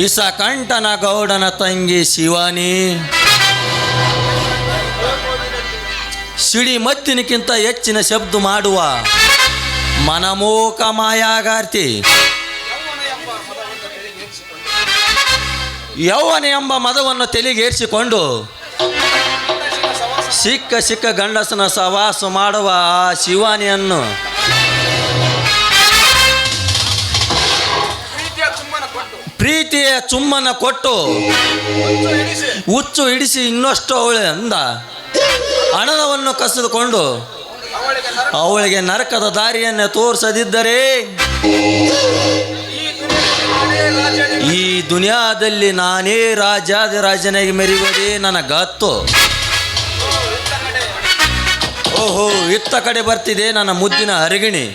ಇಸಕಂಠನ ಗೌಡನ ತಂಗಿ ಶಿವಾನಿ ಸಿಡಿಮದ್ದಿನಕ್ಕಿಂತ ಹೆಚ್ಚಿನ ಶಬ್ದ ಮಾಡುವ ಮನಮೋಕ ಮಾಯಾಗಾರ್ತಿ ಯೌವನ ಎಂಬ ಮದವನ್ನು ತೆಲಿಗೇರಿಸಿಕೊಂಡು ಸಿಕ್ಕ ಸಿಕ್ಕ ಗಂಡಸನ ಸವಾಸ ಮಾಡುವ ಆ ಶಿವಾನಿಯನ್ನು ಪ್ರೀತಿಯ ಚುಮ್ಮನ ಕೊಟ್ಟು ಹುಚ್ಚು ಹಿಡಿಸಿ ಇನ್ನಷ್ಟು ಅವಳಿಂದ ಹಣವನ್ನು ಕಸಿದುಕೊಂಡು ಅವಳಿಗೆ ನರಕದ ದಾರಿಯನ್ನು ತೋರಿಸದಿದ್ದರೆ ಈ ದುನಿಯಾದಲ್ಲಿ ನಾನೇ ರಾಜಾದಿರಾಜನಾಗಿ ಮೆರೆಯುವುದೇ ನನ್ನ ಗತ್ತು. ಓಹೋ, ಇತ್ತ ಕಡೆ ಬರ್ತಿದೆ ನನ್ನ ಮುದ್ದಿನ ಹರಿಗಿಣಿ.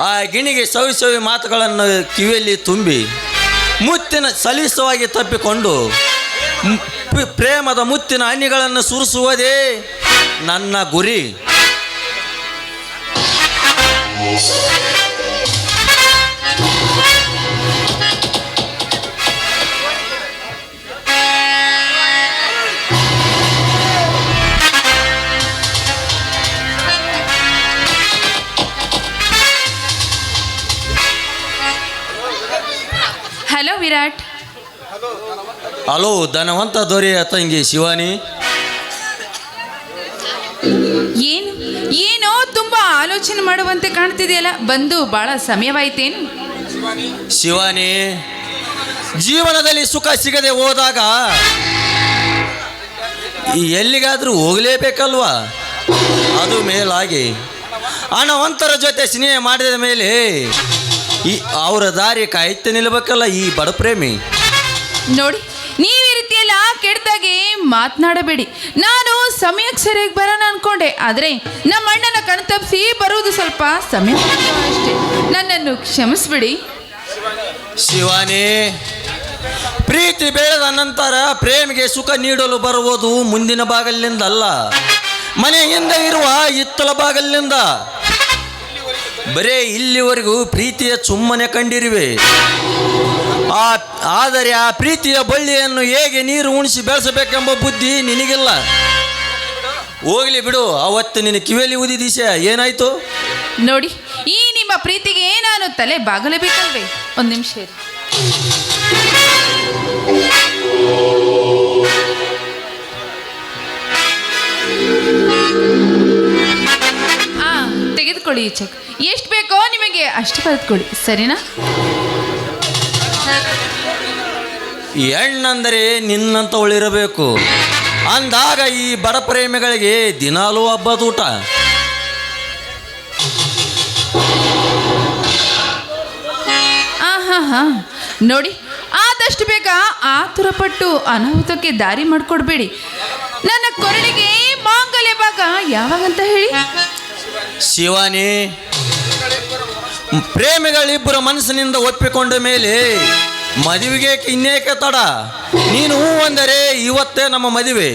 ಆ ಗಿಣಿಗೆ ಸವಿ ಸವಿ ಮಾತುಗಳನ್ನು ಕಿವಿಯಲ್ಲಿ ತುಂಬಿ ಮುತ್ತಿನ ಸಲೀಸವಾಗಿ ತಪ್ಪಿಕೊಂಡು ಪ್ರೇಮದ ಮುತ್ತಿನ ಹನಿಗಳನ್ನು ಸುರಿಸುವುದೇ ನನ್ನ ಗುರಿ. ಹಲೋ ವಿರಾಟ್. ಹಲೋ ಧನವಂತ ದೊರೆಯ ತಂಗಿ ಶಿವಾನಿ. ಏನೋ ತುಂಬಾ ಆಲೋಚನೆ ಮಾಡುವಂತೆ ಕಾಣ್ತಿದೆಯಲ್ಲ, ಬಂದು ಬಹಳ ಸಮಯವಾಯ್ತೇನು? ಶಿವಾನಿ, ಜೀವನದಲ್ಲಿ ಸುಖ ಸಿಗದೆ ಹೋದಾಗ ಎಲ್ಲಿಗಾದ್ರೂ ಹೋಗಲೇಬೇಕಲ್ವಾ? ಅದು ಮೇಲಾಗಿ ಹಣವಂತರ ಜೊತೆ ಸ್ನೇಹ ಮಾಡಿದ ಮೇಲೆ ಅವರ ದಾರಿ ಕಾಯ್ತು ನಿಲ್ಬೇಕಲ್ಲ ಈ ಬಡ ಪ್ರೇಮಿ. ನೋಡಿ, ನೀವು ಈ ರೀತಿಯೆಲ್ಲ ಕೆಟ್ಟದಾಗಿ ಮಾತನಾಡಬೇಡಿ. ನಾನು ಸಮಯಕ್ಕೆ ಸರಿಯಾಗಿ ಬರೋಣ ಅನ್ಕೊಂಡೆ, ಆದರೆ ನಮ್ಮ ಅಣ್ಣನ ಕಣ್ತಪ್ಪಿಸಿ ಬರುವುದು ಸ್ವಲ್ಪ ಸಮಯ ಅಷ್ಟೇ. ನನ್ನನ್ನು ಕ್ಷಮಿಸ್ಬಿಡಿ. ಶಿವಾನಿ, ಪ್ರೀತಿ ಬೆಳೆದ ನಂತರ ಪ್ರೇಮಿಗೆ ಸುಖ ನೀಡಲು ಬರುವುದು ಮುಂದಿನ ಬಾಗಲಿನಿಂದ, ಮನೆಯಿಂದ ಇರುವ ಹಿತ್ತಲ ಬಾಗಲಿನಿಂದ. ಬರೇ ಇಲ್ಲಿವರೆಗೂ ಪ್ರೀತಿಯ ಚುಮ್ಮನೆ ಕಂಡಿರುವೆ. ಆದರೆ ಆ ಪ್ರೀತಿಯ ಬಳ್ಳಿಯನ್ನು ಹೇಗೆ ನೀರು ಉಣಿಸಿ ಬೆಳೆಸಬೇಕೆಂಬ ಬುದ್ಧಿ ನಿನಗಿಲ್ಲ. ಹೋಗ್ಲಿ ಬಿಡು, ಅವತ್ತು ನಿನ್ನ ಕಿವಿಯಲ್ಲಿ ಊದಿದೀಶ ಏನಾಯ್ತು? ನೋಡಿ, ಈ ನಿಮ್ಮ ಪ್ರೀತಿಗೆ ನಾನು ತಲೆ ಬಾಗಲೇಬೇಕಲ್ವೇ? ಒಂದು ನಿಮಿಷ ಇರಿ. ತೆಗೆದುಕೊಳ್ಳಿ ಈ ಚೆಕ್. ಎಷ್ಟು ಬೇಕೋ ನಿಮಗೆ ಅಷ್ಟು ಬರೆದುಕೊಳ್ಳಿ, ಸರಿನಾ? ಹೆಣ್ಣಂದರೆ ನಿನ್ನಂಥವಳಿರಬೇಕು, ಅಂದಾಗ ಈ ಬಡ ಪ್ರೇಮಿಗಳಿಗೆ ದಿನಾಲೂ ಹಬ್ಬದ ಊಟ. ಹಾ ನೋಡಿ, ಆದಷ್ಟು ಬೇಗ ಆತುರಪಟ್ಟು ಅನಾಹುತಕ್ಕೆ ದಾರಿ ಮಾಡಿಕೊಡ್ಬೇಡಿ. ನನ್ನ ಕೊರಳಿಗೆ ಮಾಂಗಲ್ಯ ಭಾಗ ಯಾವಾಗಂತ ಹೇಳಿ? ಶಿವಾನಿ, ಪ್ರೇಮಿಗಳಿಬ್ಬರ ಮನಸ್ಸಿನಿಂದ ಒಪ್ಪಿಕೊಂಡ ಮೇಲೆ ಮದುವೆಗೆ ಇನ್ನೇಕೆ ತಡ? ನೀನು ಹೂ ಅಂದರೆ ಇವತ್ತೇ ನಮ್ಮ ಮದುವೆ,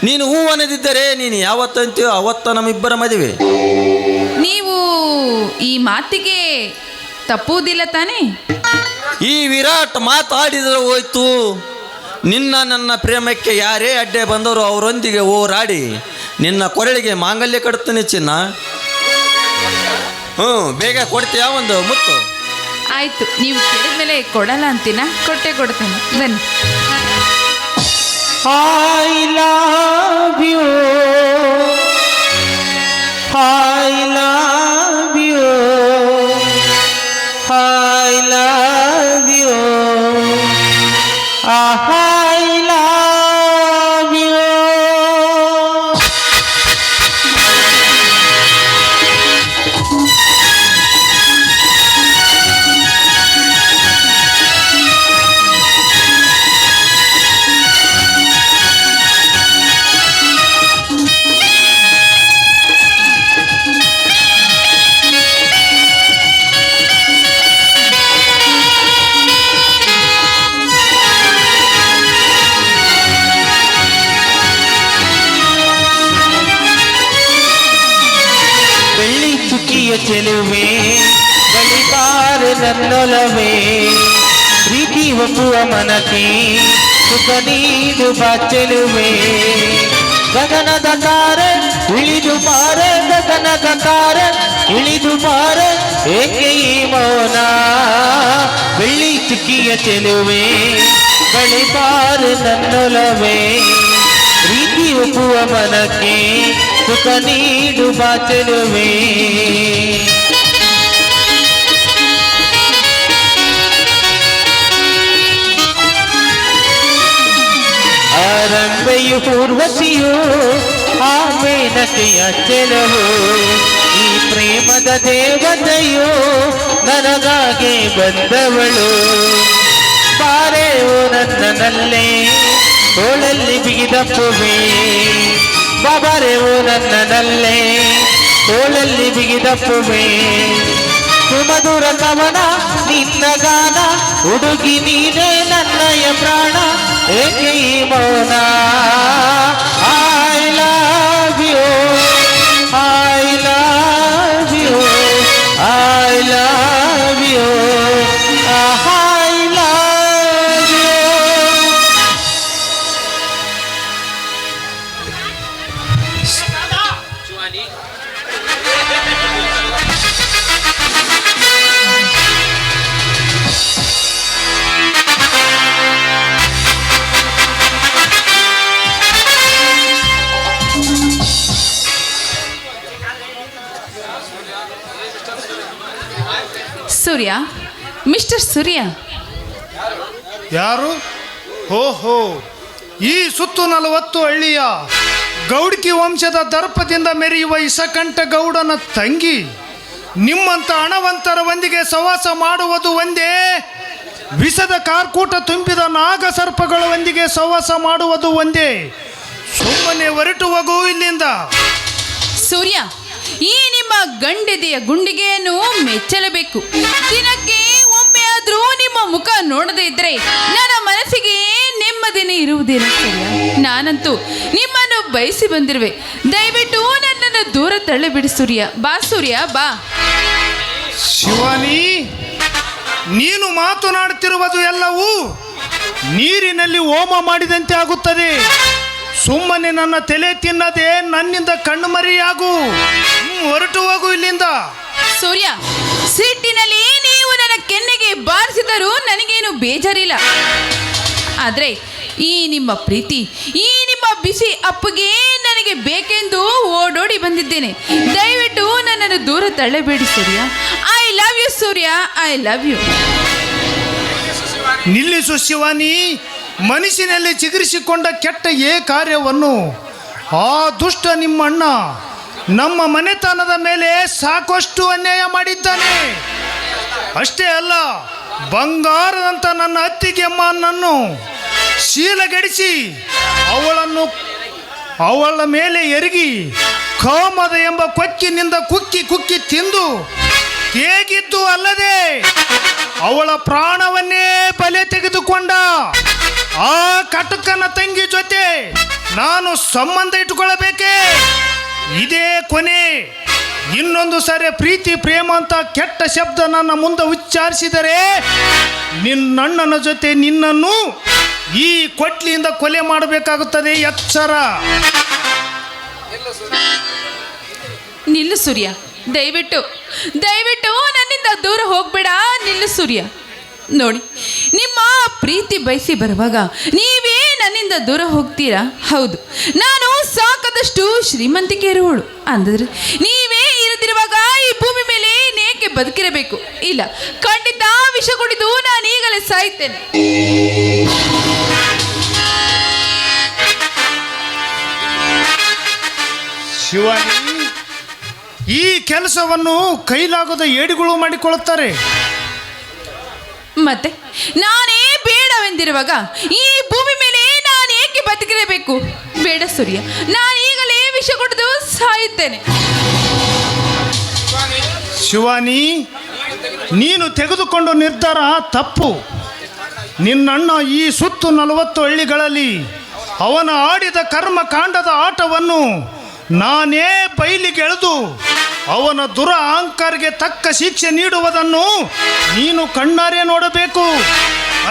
ನೀನು ಹೂ ಅನ್ನದಿದ್ದರೆ ನೀನು ಯಾವತ್ತಂತೀಯೋ ಅವತ್ತ ನಮ್ಮಿಬ್ಬರ ಮದುವೆ. ನೀವು ಈ ಮಾತಿಗೆ ತಪ್ಪುವುದಿಲ್ಲ ತಾನೇ? ಈ ವಿರಾಟ್ ಮಾತಾಡಿದರೆ ಹೋಯ್ತು. ನನ್ನ ಪ್ರೇಮಕ್ಕೆ ಯಾರೇ ಅಡ್ಡೆ ಬಂದರು ಅವರೊಂದಿಗೆ ಹೋರಾಡಿ ನಿನ್ನ ಕೊರಳಿಗೆ ಮಾಂಗಲ್ಯ ಕಟ್ತೀನಿ ಚಿನ್ನ. ಬೇಗ ಕೊಡ್ತೀಯಾ ಒಂದು ಮುತ್ತು? ಆಯ್ತು, ನೀವು ಕೇಳಿದ ಮೇಲೆ ಕೊಡಲ್ಲ ಅಂತೀನ? ಕೊಡ್ತೇನೆ, ಬನ್ನಿ. I love you, I love you, I love you, I love you. ನನ್ನೊಲವೇ ಪ್ರೀತಿ ಒಪ್ಪುವ ಮನಕ್ಕೆ ಸುಖ ನೀಡು ಬಾಚಲುವೆ ಗಗನದ ತಾರೆ ಇಳಿದು ಬಾರೆ ಗಗನದ ತಾರೆ ಇಳಿದು ಬಾರೆ ಏಕೆ ಈ ಮೌನ ಬೆಳ್ಳಿ ಚಿಕ್ಕಿಯ ಚೆಲುವೆ ಬಳಿಬಾರು ನನ್ನೊಲವೇ ಪ್ರೀತಿ ಒಪ್ಪುವ ಮನಕ್ಕೆ ಸುಖ ನೀಡು ಬಾಚಲುವೆ ಆರಂಭೆಯು ಪೂರ್ವಸಿಯು ಆ ಮೇನಕೆಯ ಚೆಲುವು ಈ ಪ್ರೇಮದ ದೇವತೆಯು ನನಗಾಗೆ ಬಂದವಳು ಬಾರೆಯೋ ನನ್ನನಲ್ಲೇ ತೋಳಲ್ಲಿ ಬಿಗಿದಪ್ಪುವೆ ಬಾಬಾರೆಯೋ ನನ್ನನಲ್ಲೇ ತೋಳಲ್ಲಿ ಬಿಗಿದಪ್ಪುವೆ ಸುಮಧುರ ಕವನ ನಿನ್ನ ಗಾನ ಹುಡುಗಿ ನೀನೇ ನನ್ನಯ ಪ್ರಾಣ ಏಕೆ ಈ ಮೌನ I love you I love you I love you I love you Surya, mister Surya, ಯಾರು? ಓಹೋ, ಈ ಸುತ್ತು 40 ಹಳ್ಳಿಯ ಗೌಡ್ಕಿ ವಂಶದ ದರ್ಪದಿಂದ ಮೆರೆಯುವ ಇಸಕಂಠ ಗೌಡನ ತಂಗಿ. ನಿಮ್ಮಂಥ ಹಣವಂತರ ಒಂದಿಗೆ ಸವಾಸ ಮಾಡುವುದು ಒಂದೇ, ವಿಷದ ಕಾರ್ಕೂಟ ತುಂಬಿದ ನಾಗಸರ್ಪಗಳ ಒಂದಿಗೆ ಸವಾಸ ಮಾಡುವುದು ಒಂದೇ. ಸುಮ್ಮನೆ ಹೊರಟು ಹೋಗು ಇಲ್ಲಿಂದ. ಸೂರ್ಯ, ಈ ನಿಮ್ಮ ಗಂಡೆದೆಯ ಗುಂಡಿಗೆಯನ್ನು ಮೆಚ್ಚಲೇಬೇಕು. ದಿನಕ್ಕೆ ಒಮ್ಮೆ ಆದ್ರೂ ನಿಮ್ಮ ಮುಖ ನೋಡದೇ ಇದ್ರೆ ನನ್ನ ಮನಸ್ಸಿಗೆ ನೆಮ್ಮದಿನೇ ಇರುವುದಿಲ್ಲ ಸೂರ್ಯ. ನಾನಂತೂ ನಿಮ್ಮನ್ನು ಬಯಸಿ ಬಂದಿರುವೆ. ದಯವಿಟ್ಟು ನನ್ನನ್ನು ದೂರ ತಳ್ಳಿಬಿಡಿ ಸೂರ್ಯ. ಬಾ ಸೂರ್ಯ, ಬಾ. ಶಿವಾನಿ, ನೀನು ಮಾತನಾಡುತ್ತಿರುವುದು ಎಲ್ಲವೂ ನೀರಿನಲ್ಲಿ ಹೋಮ ಮಾಡಿದಂತೆ ಆಗುತ್ತದೆ. ಸುಮ್ಮನೆ ನನ್ನ ತಲೆ ತಿನ್ನದೆ ನನ್ನಿಂದ ಕಣ್ಣು ಮರೆಯಾಗು. ಹೊರಟು ಹೋಗು ಇಲ್ಲಿಂದ. ಸೂರ್ಯ, ಸಿಟ್ಟಿನಲ್ಲಿ ನೀವು ನನ್ನ ಕೆನ್ನೆಗೆ ಬಾರಿಸಿದರೂ ನನಗೇನು ಬೇಜಾರಿಲ್ಲ. ಆದರೆ ಈ ನಿಮ್ಮ ಪ್ರೀತಿ, ಈ ನಿಮ್ಮ ಬಿಸಿ ಅಪ್ಪುಗೆ ನನಗೆ ಬೇಕೆಂದು ಓಡೋಡಿ ಬಂದಿದ್ದೇನೆ. ದಯವಿಟ್ಟು ನನ್ನನ್ನು ದೂರ ತಳ್ಳಬೇಡಿ Surya. I love you Surya, I love you. ನಿಲ್ಲಿಸು ಶಿವಾನಿ. ಮನಸ್ಸಿನಲ್ಲಿ ಚಿಗುರಿಸಿಕೊಂಡ ಕೆಟ್ಟ ಕಾರ್ಯವನ್ನು ಆ ದುಷ್ಟ ನಿಮ್ಮಣ್ಣ ನಮ್ಮ ಮನೆತನದ ಮೇಲೆ ಸಾಕಷ್ಟು ಅನ್ಯಾಯ ಮಾಡಿದ್ದಾನೆ. ಅಷ್ಟೇ ಅಲ್ಲ, ಬಂಗಾರದಂಥ ನನ್ನ ಅತ್ತಿಗೆಮ್ಮನನ್ನು ಶೀಲಗೆಡಿಸಿ ಅವಳ ಮೇಲೆ ಎರಗಿ ಕಾಮದ ಎಂಬ ಕೊಕ್ಕಿನಿಂದ ಕುಕ್ಕಿ ಕುಕ್ಕಿ ತಿಂದು ಹೇಗಿದ್ದು ಅಲ್ಲದೆ ಅವಳ ಪ್ರಾಣವನ್ನೇ ಬಲೆ ತೆಗೆದುಕೊಂಡ ಆ ಕಟಕನ ತಂಗಿ ಜೊತೆ ನಾನು ಸಂಬಂಧ ಇಟ್ಟುಕೊಳ್ಳಬೇಕೆ? ಇದೇ ಕೊನೆ. ಇನ್ನೊಂದು ಸಾರಿ ಪ್ರೀತಿ ಪ್ರೇಮ ಅಂತ ಕೆಟ್ಟ ಶಬ್ದ ನನ್ನ ಮುಂದೆ ಉಚ್ಚಾರಿಸಿದರೆ ನಿನ್ನಣ್ಣನ ಜೊತೆ ನಿನ್ನನ್ನು ಈ ಕೊಟ್ಲಿಯಿಂದ ಕೊಲೆ ಮಾಡಬೇಕಾಗುತ್ತದೆ. ಎಚ್ಚರ. ನಿಲ್ಲು ಸೂರ್ಯ, ದಯವಿಟ್ಟು ದಯವಿಟ್ಟು ನನ್ನಿಂದ ದೂರ ಹೋಗ್ಬೇಡ. ನಿಲ್ಲು ಸೂರ್ಯ. ನೋಡಿ, ನಿಮ್ಮ ಪ್ರೀತಿ ಬಯಸಿ ಬರುವಾಗ ನೀವೇ ನನ್ನಿಂದ ದೂರ ಹೋಗ್ತೀರಾ? ಹೌದು, ನಾನು ಸಾಕದಷ್ಟು ಶ್ರೀಮಂತಿಕೆ ಇರುವಳು. ಅಂದ್ರೆ ನೀವೇ ಇರದಿರುವಾಗ ಈ ಭೂಮಿ ಮೇಲೆ ನೇಕೆ ಬದುಕಿರಬೇಕು? ಇಲ್ಲ, ಖಂಡಿತ ವಿಷ ಕುಡಿದು ನಾನು ಈಗಲೇ ಸಾಯ್ತೇನೆ. ಶಿವಾನಿ, ಈ ಕೆಲಸವನ್ನು ಕೈಲಾಗದ ಏಡಿಗಳು ಮಾಡಿಕೊಳ್ಳುತ್ತಾರೆ. ಮತ್ತೆ ನಾನೇ ಬೇಡವೆಂದಿರುವಾಗ ಈ ಭೂಮಿ ಮೇಲೆ ನಾನು ಏಕೆ ಬದುಕಿರಬೇಕು? ಬೇಡ ಸೂರ್ಯ, ನಾನು ಈಗಲೇ ವಿಷ ಕುಡಿದು ಸಾಯುತ್ತೇನೆ. ಶಿವಾನಿ, ನೀನು ತೆಗೆದುಕೊಂಡ ನಿರ್ಧಾರ ತಪ್ಪು. ನಿನ್ನಣ್ಣ ಈ ಸುತ್ತು 40 ಹಳ್ಳಿಗಳಲ್ಲಿ ಅವನ ಆಡಿದ ಕರ್ಮಕಾಂಡದ ಆಟವನ್ನು ನಾನೇ ಬಯಲಿಗೆಳೆದು ಅವನ ದುರ ಅಹಂಕಾರಕ್ಕೆ ತಕ್ಕ ಶಿಕ್ಷೆ ನೀಡುವುದನ್ನು ನೀನು ಕಣ್ಣಾರೆ ನೋಡಬೇಕು.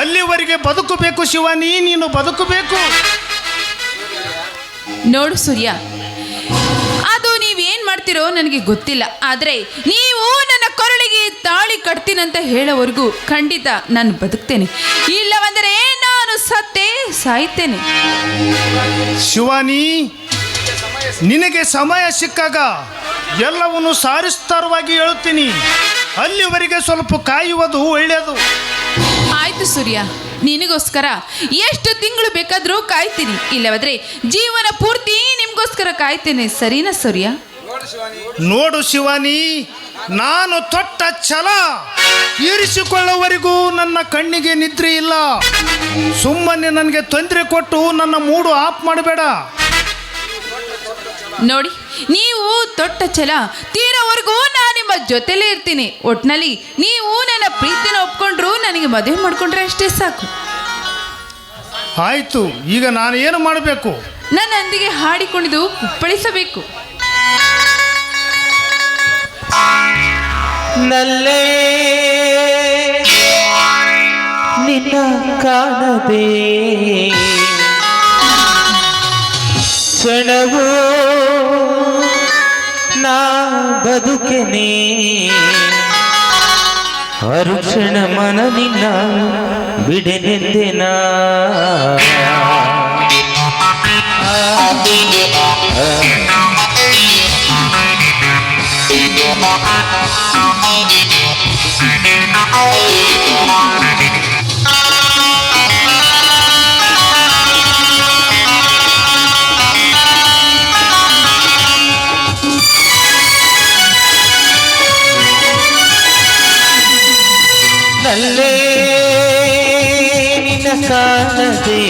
ಅಲ್ಲಿವರೆಗೆ ಬದುಕಬೇಕು ಶಿವಾನಿ, ನೀನು ಬದುಕಬೇಕು. ನೋಡು ಸೂರ್ಯ, ಅದು ನೀವೇನ್ ಮಾಡ್ತಿರೋ ನನಗೆ ಗೊತ್ತಿಲ್ಲ. ಆದರೆ ನೀವು ನನ್ನ ಕೊರಳಿಗೆ ತಾಳಿ ಕಟ್ತೀನಂತ ಹೇಳೋವರೆಗೂ ಖಂಡಿತ ನಾನು ಬದುಕ್ತೇನೆ. ಇಲ್ಲವಂದರೆ ನಾನು ಸಾಯ್ತೇನೆ. ಶಿವಾನಿ, ನಿನಗೆ ಸಮಯ ಸಿಕ್ಕಾಗ ಎಲ್ಲವನ್ನು ಸಾರಿಸ್ತಾರವಾಗಿ ಹೇಳುತ್ತೀನಿ. ಅಲ್ಲಿವರೆಗೆ ಸ್ವಲ್ಪ ಕಾಯುವುದು ಒಳ್ಳೆಯದು. ಆಯ್ತು ಸೂರ್ಯ, ನಿನಗೋಸ್ಕರ ಎಷ್ಟು ತಿಂಗಳು ಬೇಕಾದರೂ ಕಾಯ್ತೀನಿ. ಇಲ್ಲವಾದ್ರೆ ಜೀವನ ಪೂರ್ತಿ ನಿಮ್ಗೋಸ್ಕರ ಕಾಯ್ತೇನೆ. ಸರಿನಾ ಸೂರ್ಯ? ನೋಡು ಶಿವಾನಿ, ನಾನು ತೊಟ್ಟ ಛಲ ತೀರಿಸಿಕೊಳ್ಳುವವರೆಗೂ ನನ್ನ ಕಣ್ಣಿಗೆ ನಿದ್ರೆ ಇಲ್ಲ. ಸುಮ್ಮನೆ ನನಗೆ ತೊಂದರೆ ಕೊಟ್ಟು ನನ್ನ ಮೂಡು ಆಫ್ ಮಾಡಬೇಡ. ನೋಡಿ, ನೀವು ತೊಟ್ಟ ಛಲ ತೀರೋವರೆಗೂ ನಾನು ನಿಮ್ಮ ಜೊತೆಲೇ ಇರ್ತೀನಿ. ಒಟ್ನಲ್ಲಿ ನೀವು ನನ್ನ ಪ್ರೀತಿನ ಒಪ್ಕೊಂಡ್ರು, ನನಗೆ ಮದುವೆ ಮಾಡ್ಕೊಂಡ್ರೆ ಅಷ್ಟೇ ಸಾಕು. ಆಯ್ತು, ಈಗ ನಾನು ಏನು ಮಾಡಬೇಕು? ನನ್ನೊಂದಿಗೆ ಹಾಡಿಕೊಂಡಿದ್ದು ಕುಪ್ಪಳಿಸಬೇಕು. ನಲ್ಲೇ ನಿನ್ನ ಕಾಣದೆ ಕ್ಷಣವೋ ನಾ ಬದುಕೆನೆ, ಅರುಕ್ಷಣ ಮನ ನಿನ್ನ ಬಿಡೆನೆಂದೆನ. ನಲ್ಲೇ ನಿನ್ನ ಕಾಣದೆ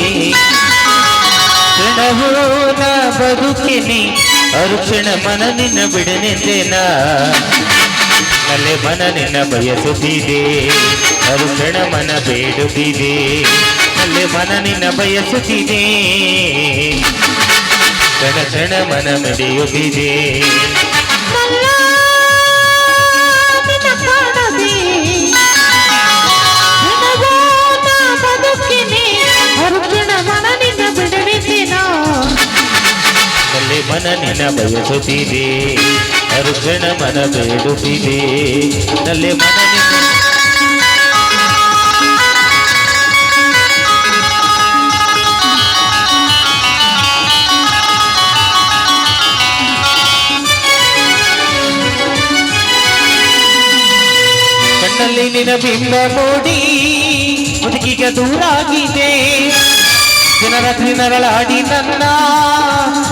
ಕ್ಷಣವೋ ನ ಬದುಕಿನಿ, ಅರುಕ್ಷಣ ಮನ ನಿನ್ನ ಬಿಡನೆಂದೆನ. ನಲ್ಲೆ ಮನ ನಿನ್ನ ಬಯಸುತ್ತಿದೆ, ಅರುಕ್ಷಣ ಮನ ಬೇಡುತ್ತಿದೆ. ನಲ್ಲೆ ಮನ ನಿನ್ನ ಬಯಸುತ್ತಿದೆ, ಕ್ಷಣ ಕ್ಷಣ ಮನ ಮೆಡೆಯುತ್ತಿದೆ. ನಲ್ಲೆ ಮನ ನಿನ್ನ ಬಯಸುತ್ತಿದೆ, ಅರುಕ್ಷಣ ಮನ ಬೇಡುತ್ತಿದೆ. ನಲ್ಲೆ ಮನ ನಿನ್ನ ಕಣ್ಣಲ್ಲಿ ನಿನ್ನ ಬಿಂಬ ಮೂಡಿ ಬದುಕಿಗ ದೂರಾಗಿದೆ. ದಿನರಾತ್ರಿ ನರಳಾಡಿ ನನ್ನ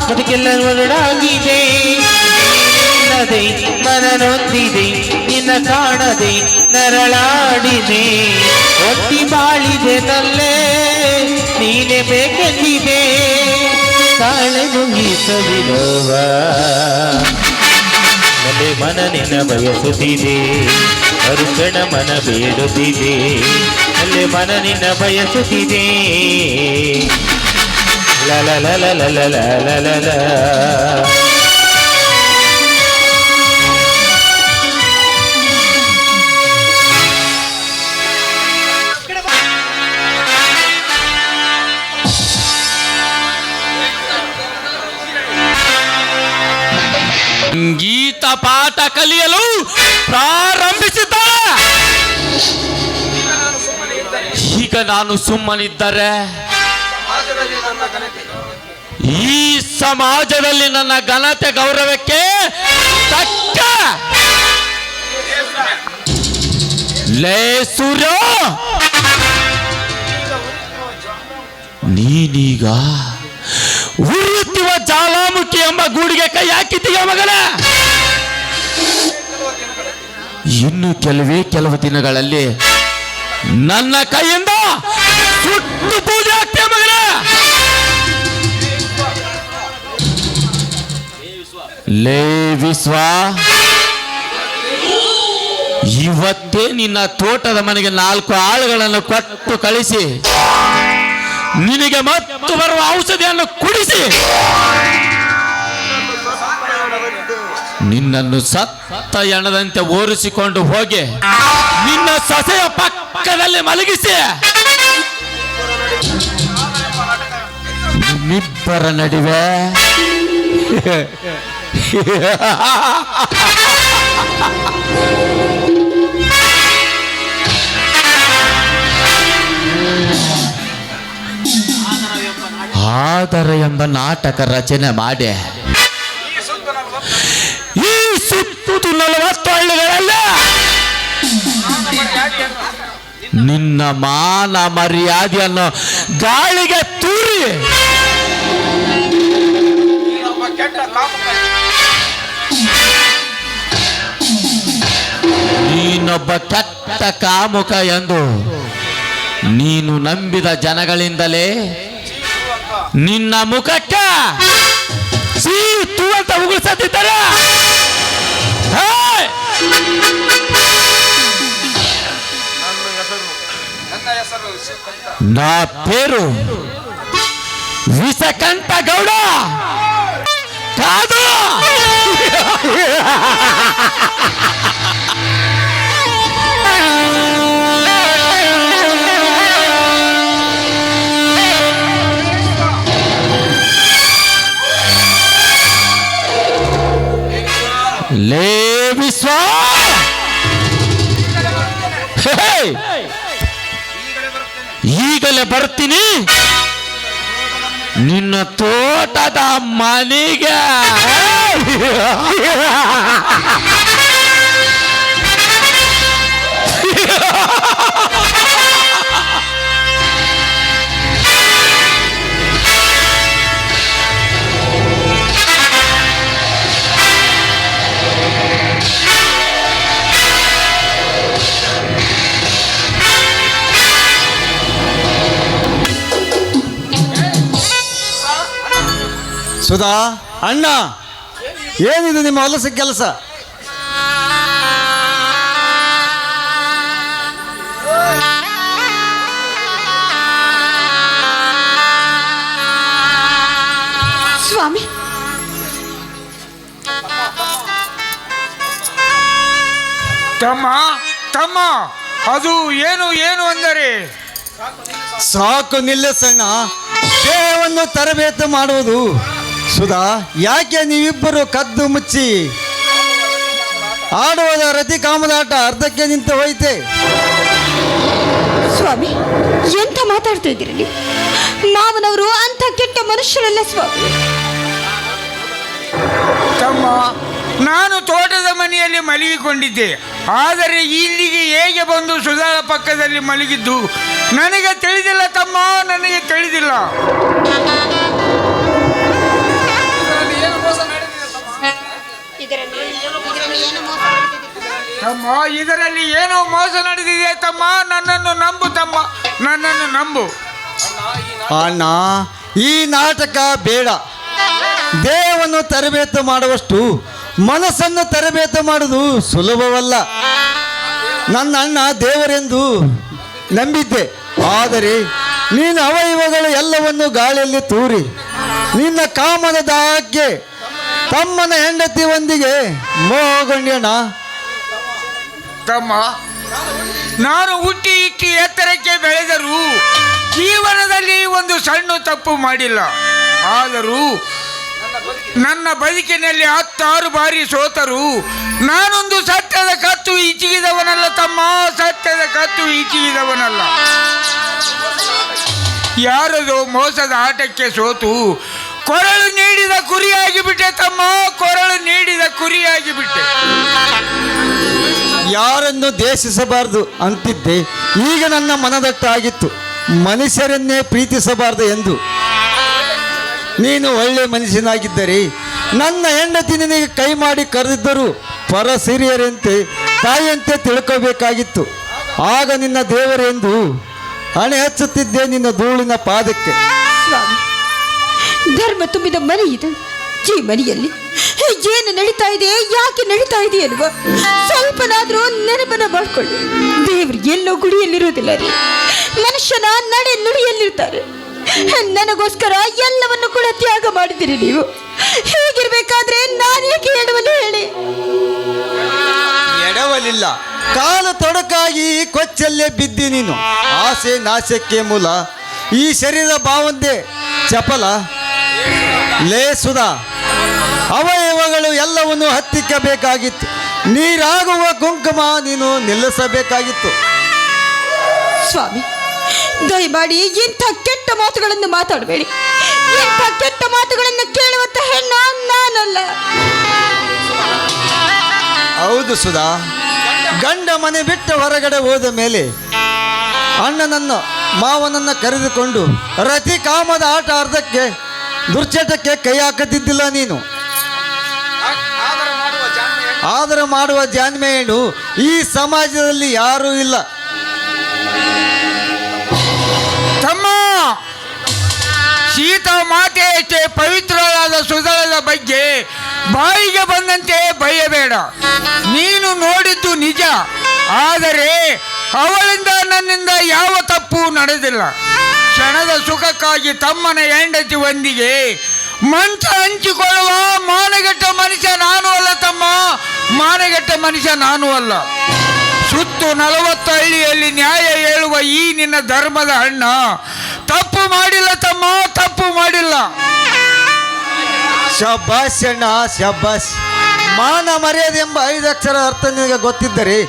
ಬದುಕೆಲ್ಲ ಒರಡಾಗಿದೆ. ನಿನ್ನದೆ ಮನ ನೊಂದಿದೆ, ನಿನ್ನ ಕಾಣದೆ ನರಳಾಡಿದೆ. ಒತ್ತಿ ಬಾಳಿದೆ ನಲ್ಲೇ ನೀನೆ ಬೇಕೆಂದಿದೆ, ತಾಳೆ ಮುಗಿಸದಿರುವ. ನಲ್ಲೆ ಮನ ನಿನ್ನ ಬಯಸುತ್ತಿದೆ, ಅರುಕ್ಷಣ ಮನ ಬೇಡುತ್ತಿದೆ. ನಲ್ಲೆ ಮನ ನಿನ್ನ ಬಯಸುತ್ತಿದೆ. ಲ ಲ ಲ ಲ ಲ ಲ ಲ ಲ ಲ. ಗೀತ ಪಾಠ ಕಲಿಯಲು ಪ್ರಾರಂಭಿಸಿದ್ದಾಳೆ. ಈಗ ನಾನು ಸುಮ್ಮನಿದ್ದರೆ ಈ ಸಮಾಜದಲ್ಲಿ ನನ್ನ ಘನತೆ ಗೌರವಕ್ಕೆ ತಕ್ಕ ಲೇ ಸೂರ್ಯ, ನೀನೀಗ ಉರಿಯುತ್ತಿರುವ ಜ್ವಾಲಾಮುಖಿ ಎಂಬ ಗೂಡಿಗೆ ಕೈ ಹಾಕಿದ್ದೀಯ ಮಗನೇ. ಇನ್ನು ಕೆಲವು ದಿನಗಳಲ್ಲಿ ನನ್ನ ಕೈಯಿಂದ ಸುಟ್ಟು ಪೂಜೆ ಆಗ್ತೀಯ ಮಗನೇ. ಲೇ ವಿಶ್ವ, ಇವತ್ತೇ ನಿನ್ನ ತೋಟದ ಮನೆಗೆ 4 ಆಳುಗಳನ್ನು ಕೊಟ್ಟು ಕಳಿಸಿ ನಿನಗೆ ಮತ್ತು ಬರುವ ಔಷಧಿಯನ್ನು ಕುಡಿಸಿ ನಿನ್ನನ್ನು ಸತ್ತ ಎಣದಂತೆ ಓರಿಸಿಕೊಂಡು ಹೋಗಿ ನಿನ್ನ ಸೊಸೆಯ ಪಕ್ಕದಲ್ಲಿ ಮಲಗಿಸಿ ನಿಮ್ಮಿಬ್ಬರ ನಡುವೆ ಆದರ ಎಂಬ ನಾಟಕ ರಚನೆ ಮಾಡಿ ಈ ಸುತ್ತು 40 ಹಳ್ಳಿಗಳಲ್ಲಿ ನಿನ್ನ ಮಾನ ಮರ್ಯಾದೆಯನ್ನು ಗಾಳಿಗೆ ತೂರಿ ನೀನೊಬ್ಬ ಕೆಟ್ಟ ಕಾಮುಕ ಎಂದು ನೀನು ನಂಬಿದ ಜನಗಳಿಂದಲೇ ನಿನ್ನ ಮುಖಕ್ಕೆ ಸೀತು ಅಂತ ಉಗುಳಿಸುತ್ತಿದ್ದಾರೆ. ನಾ ಪೇರು ವಿಷಕಂಠ ಗೌಡ ಕಾದು. ಲೇ ವಿಶ್ವ, ಈಗಲೇ ಬರ್ತೀನಿ ನಿನ್ನ ತೋಟದ ಮನೆಗೆ. ಸುಧಾ, ಅಣ್ಣ, ಏನಿದು ನಿಮ್ಮ ಹೊಲಸ ಕೆಲಸ? ಸ್ವಾಮಿ, ತಮ್ಮ ಅದು ಏನು ಅಂದರೆ? ಸಾಕು ನಿಲ್ಲಿಸಣ್ಣ, ದೇಹವನ್ನು ತರಬೇತಿ ಮಾಡುವುದು. ಸುಧಾ, ಯಾಕೆ ನೀವಿಬ್ಬರು ಕದ್ದು ಮುಚ್ಚಿ ಆಡುವುದ ರತಿ ಕಾಮದಾಟ ಅರ್ಧಕ್ಕೆ ನಿಂತು ಹೋಯ್ತೆ? ಸ್ವಾಮಿ, ಎಂತ ಮಾತಾಡ್ತಾ ಇದ್ದೀರಿ ನೀವು? ಮಾವನವರು ಅಂತ ಕೆಟ್ಟ ಮನುಷ್ಯರಲ್ಲ ಸ್ವಾಮಿ. ತಮ್ಮ, ನಾನು ತೋಟದ ಮನೆಯಲ್ಲಿ ಮಲಗಿಕೊಂಡಿದ್ದೆ. ಆದರೆ ಇಲ್ಲಿಗೆ ಹೇಗೆ ಬಂದು ಸುಧಾಳ ಪಕ್ಕದಲ್ಲಿ ಮಲಗಿದ್ದು ನನಗೆ ತಿಳಿದಿಲ್ಲ ತಮ್ಮ, ನನಗೆ ತಿಳಿದಿಲ್ಲ. ತಮ್ಮ, ಇದರಲ್ಲಿ ಏನೋ ಮೋಸ ನಡೆದಿದೆ ತಮ್ಮ. ನನ್ನನ್ನು ನಂಬು ತಮ್ಮ, ನನ್ನನ್ನು ನಂಬು. ಅಣ್ಣ, ಈ ನಾಟಕ ಬೇಡ. ದೇಹವನ್ನು ತರಬೇತಿ ಮಾಡುವಷ್ಟು ಮನಸ್ಸನ್ನು ತರಬೇತಿ ಮಾಡುವುದು ಸುಲಭವಲ್ಲ. ನನ್ನ ಅಣ್ಣ ದೇವರೆಂದು ನಂಬಿದ್ದೆ, ಆದರೆ ನೀನು ಅವಯವಗಳು ಎಲ್ಲವನ್ನು ಗಾಳಿಯಲ್ಲಿ ತೂರಿ ನಿನ್ನ ಕಾಮದ ದಾಹಕ್ಕೆ ತಮ್ಮನ ಹೆಂಡತಿ ಒಂದಿಗೆ ಮೋಹಗೊಂಡ್ಯಣ್ಣ. ತಮ್ಮ, ನಾನು ಹುಟ್ಟಿ ಇಕ್ಕಿ ಎತ್ತರಕ್ಕೆ ಬೆಳೆದರೂ ಜೀವನದಲ್ಲಿ ಒಂದು ಸಣ್ಣ ತಪ್ಪು ಮಾಡಿಲ್ಲ. ಆದರೂ ನನ್ನ ಬದುಕಿನಲ್ಲಿ 10 ಬಾರಿ ಸೋತರು ನಾನೊಂದು ಸತ್ಯದ ಕತ್ತು ಈಚಿಗಿದವನಲ್ಲ ತಮ್ಮ, ಸತ್ಯದ ಕತ್ತು ಈಚಿಗಿದವನಲ್ಲ. ಯಾರದೋ ಮೋಸದ ಆಟಕ್ಕೆ ಸೋತು ಕೊರಳು ನೀಡಿದ ಕುರಿಯಾಗಿಬಿಟ್ಟೆ ತಮ್ಮ, ಕೊರಳು ನೀಡಿದ ಕುರಿಯಾಗಿಬಿಟ್ಟೆ. ಯಾರನ್ನು ದ್ವೇಷಿಸಬಾರದು ಅಂತಿದ್ದೆ, ಈಗ ನನ್ನ ಮನದಟ್ಟಾಗಿತ್ತು ಮನುಷ್ಯರನ್ನೇ ಪ್ರೀತಿಸಬಾರದು ಎಂದು. ನೀನು ಒಳ್ಳೆ ಮನುಷ್ಯನಾಗಿದ್ದರೆ ನನ್ನ ಹೆಂಡತಿ ನಿನಗೆ ಕೈ ಮಾಡಿ ಕರೆದಿದ್ದರು ಪರ ಸಿರಿಯರಂತೆ ತಾಯಿಯಂತೆ ತಿಳ್ಕೋಬೇಕಾಗಿತ್ತು. ಆಗ ನಿನ್ನ ದೇವರೆಂದು ಹಣೆ ಹಚ್ಚುತ್ತಿದ್ದೆ ನಿನ್ನ ಧೂಳಿನ ಪಾದಕ್ಕೆ. ಸ್ವಾಮಿ, ಧರ್ಮ ತುಂಬಿದ ಮನೆ ಇದು. ಈ ಮನೆಯಲ್ಲಿ ಏನು ನಡೀತಾ ಇದೆ, ಯಾಕೆ ನಡೀತಾ ಇದೆ ಅಲ್ವಾ ಸ್ವಲ್ಪನಾದ್ರೂ ನೆನಪನ್ನ ಮಾಡ್ಕೊಳ್ಳಿ. ದೇವ್ರು ಎಲ್ಲೋ ಗುಡಿಯಲ್ಲಿರುವುದಿಲ್ಲ ರೀ, ಮನುಷ್ಯನ ನಡೆ ನುಡಿಯಲ್ಲಿರ್ತಾರೆ. ನನಗೋಸ್ಕರ ಎಲ್ಲವನ್ನು ಕೂಡ ತ್ಯಾಗ ಮಾಡಿದ್ದೀರಿ ನೀವು. ಹೀಗಿರ್ಬೇಕಾದ್ರೆ ನಾನೇಕೆ ಹೇಳುವಲ್ಲಿ ಹೇಳಿ? ಇಲ್ಲ. ಕಾಲು ತೊಡಕಾಗಿ ಕೊಚ್ಚಲ್ಲೇ ಬಿದ್ದಿ ನೀನು. ಆಸೆ ನಾಶಕ್ಕೆ ಮೂಲ ಈ ಶರೀರ ಭಾವಂದೇ ಚಪಲ. ಲೇ ಸುಧಾ, ಅವಯವಗಳು ಎಲ್ಲವನ್ನು ಹತ್ತಿಕ್ಕಬೇಕಾಗಿತ್ತು. ನೀರಾಗುವ ಕುಂಕುಮ ನೀನು ನಿಲ್ಲಿಸಬೇಕಾಗಿತ್ತು. ಸ್ವಾಮಿ, ದಯಮಾಡಿ ಇಂಥ ಕೆಟ್ಟ ಮಾತುಗಳನ್ನು ಮಾತಾಡಬೇಡಿ. ಇಂಥ ಕೆಟ್ಟ ಮಾತುಗಳನ್ನು ಕೇಳುವಂತ ಹೆಣ್ಣು ನಾನಲ್ಲ. ಹೌದು ಸುಧಾ, ಗಂಡ ಮನೆ ಬಿಟ್ಟು ಹೊರಗಡೆ ಹೋದ ಮೇಲೆ ಅಣ್ಣನನ್ನು ಮಾವನನ್ನು ಕರೆದುಕೊಂಡು ರತಿ ಕಾಮದ ಆಟ ಅರ್ಧಕ್ಕೆ ದುರ್ಚಟಕ್ಕೆ ಕೈ ಹಾಕದಿದ್ದಿಲ್ಲ ನೀನು. ಆದರೆ ಮಾಡುವ ಜಾಣ್ಮೆ ಹೆಣ್ಣು ಈ ಸಮಾಜದಲ್ಲಿ ಯಾರೂ ಇಲ್ಲ. ತಮ್ಮ, ಸೀತಾ ಮಾತೆಯಷ್ಟೇ ಪವಿತ್ರವಾದ ಸುಧಳದ ಬಗ್ಗೆ ಬಾಯಿಗೆ ಬಂದಂತೆ ಬಯ್ಯಬೇಡ. ನೀನು ನೋಡಿದ್ದು ನಿಜ, ಆದರೆ ಅವಳಿಂದ ನನ್ನಿಂದ ಯಾವ ತಪ್ಪು ನಡೆದಿಲ್ಲ. ಕ್ಷಣದ ಸುಖಕ್ಕಾಗಿ ತಮ್ಮನ ಹೆಂಡತಿ ಒಂದಿಗೆ ಮಂಚ ಹಂಚಿಕೊಳ್ಳುವ ಮಾನಗೆಟ್ಟ ಮನುಷ್ಯ ನಾನು ಅಲ್ಲ ತಮ್ಮ, ಮಾನಗೆಟ್ಟ ಮನುಷ್ಯ ನಾನು ಅಲ್ಲ. ಸುತ್ತು 40 ಹಳ್ಳಿಯಲ್ಲಿ ನ್ಯಾಯ ಹೇಳುವ ಈ ನಿನ್ನ ಧರ್ಮದ ಅಣ್ಣ ತಪ್ಪು ಮಾಡಿಲ್ಲ ತಮ್ಮ, ತಪ್ಪು ಮಾಡಿಲ್ಲ. ಶಬ್ಬಾಸ್ ಅಣ್ಣ, ಶಬ್ಬಾಸ್. ಮಾನ ಮರ್ಯಾದೆ ಎಂಬ 5 ಅಕ್ಷರ ಅರ್ಥ ನಿನಗೆ ಗೊತ್ತಿದ್ದರೆ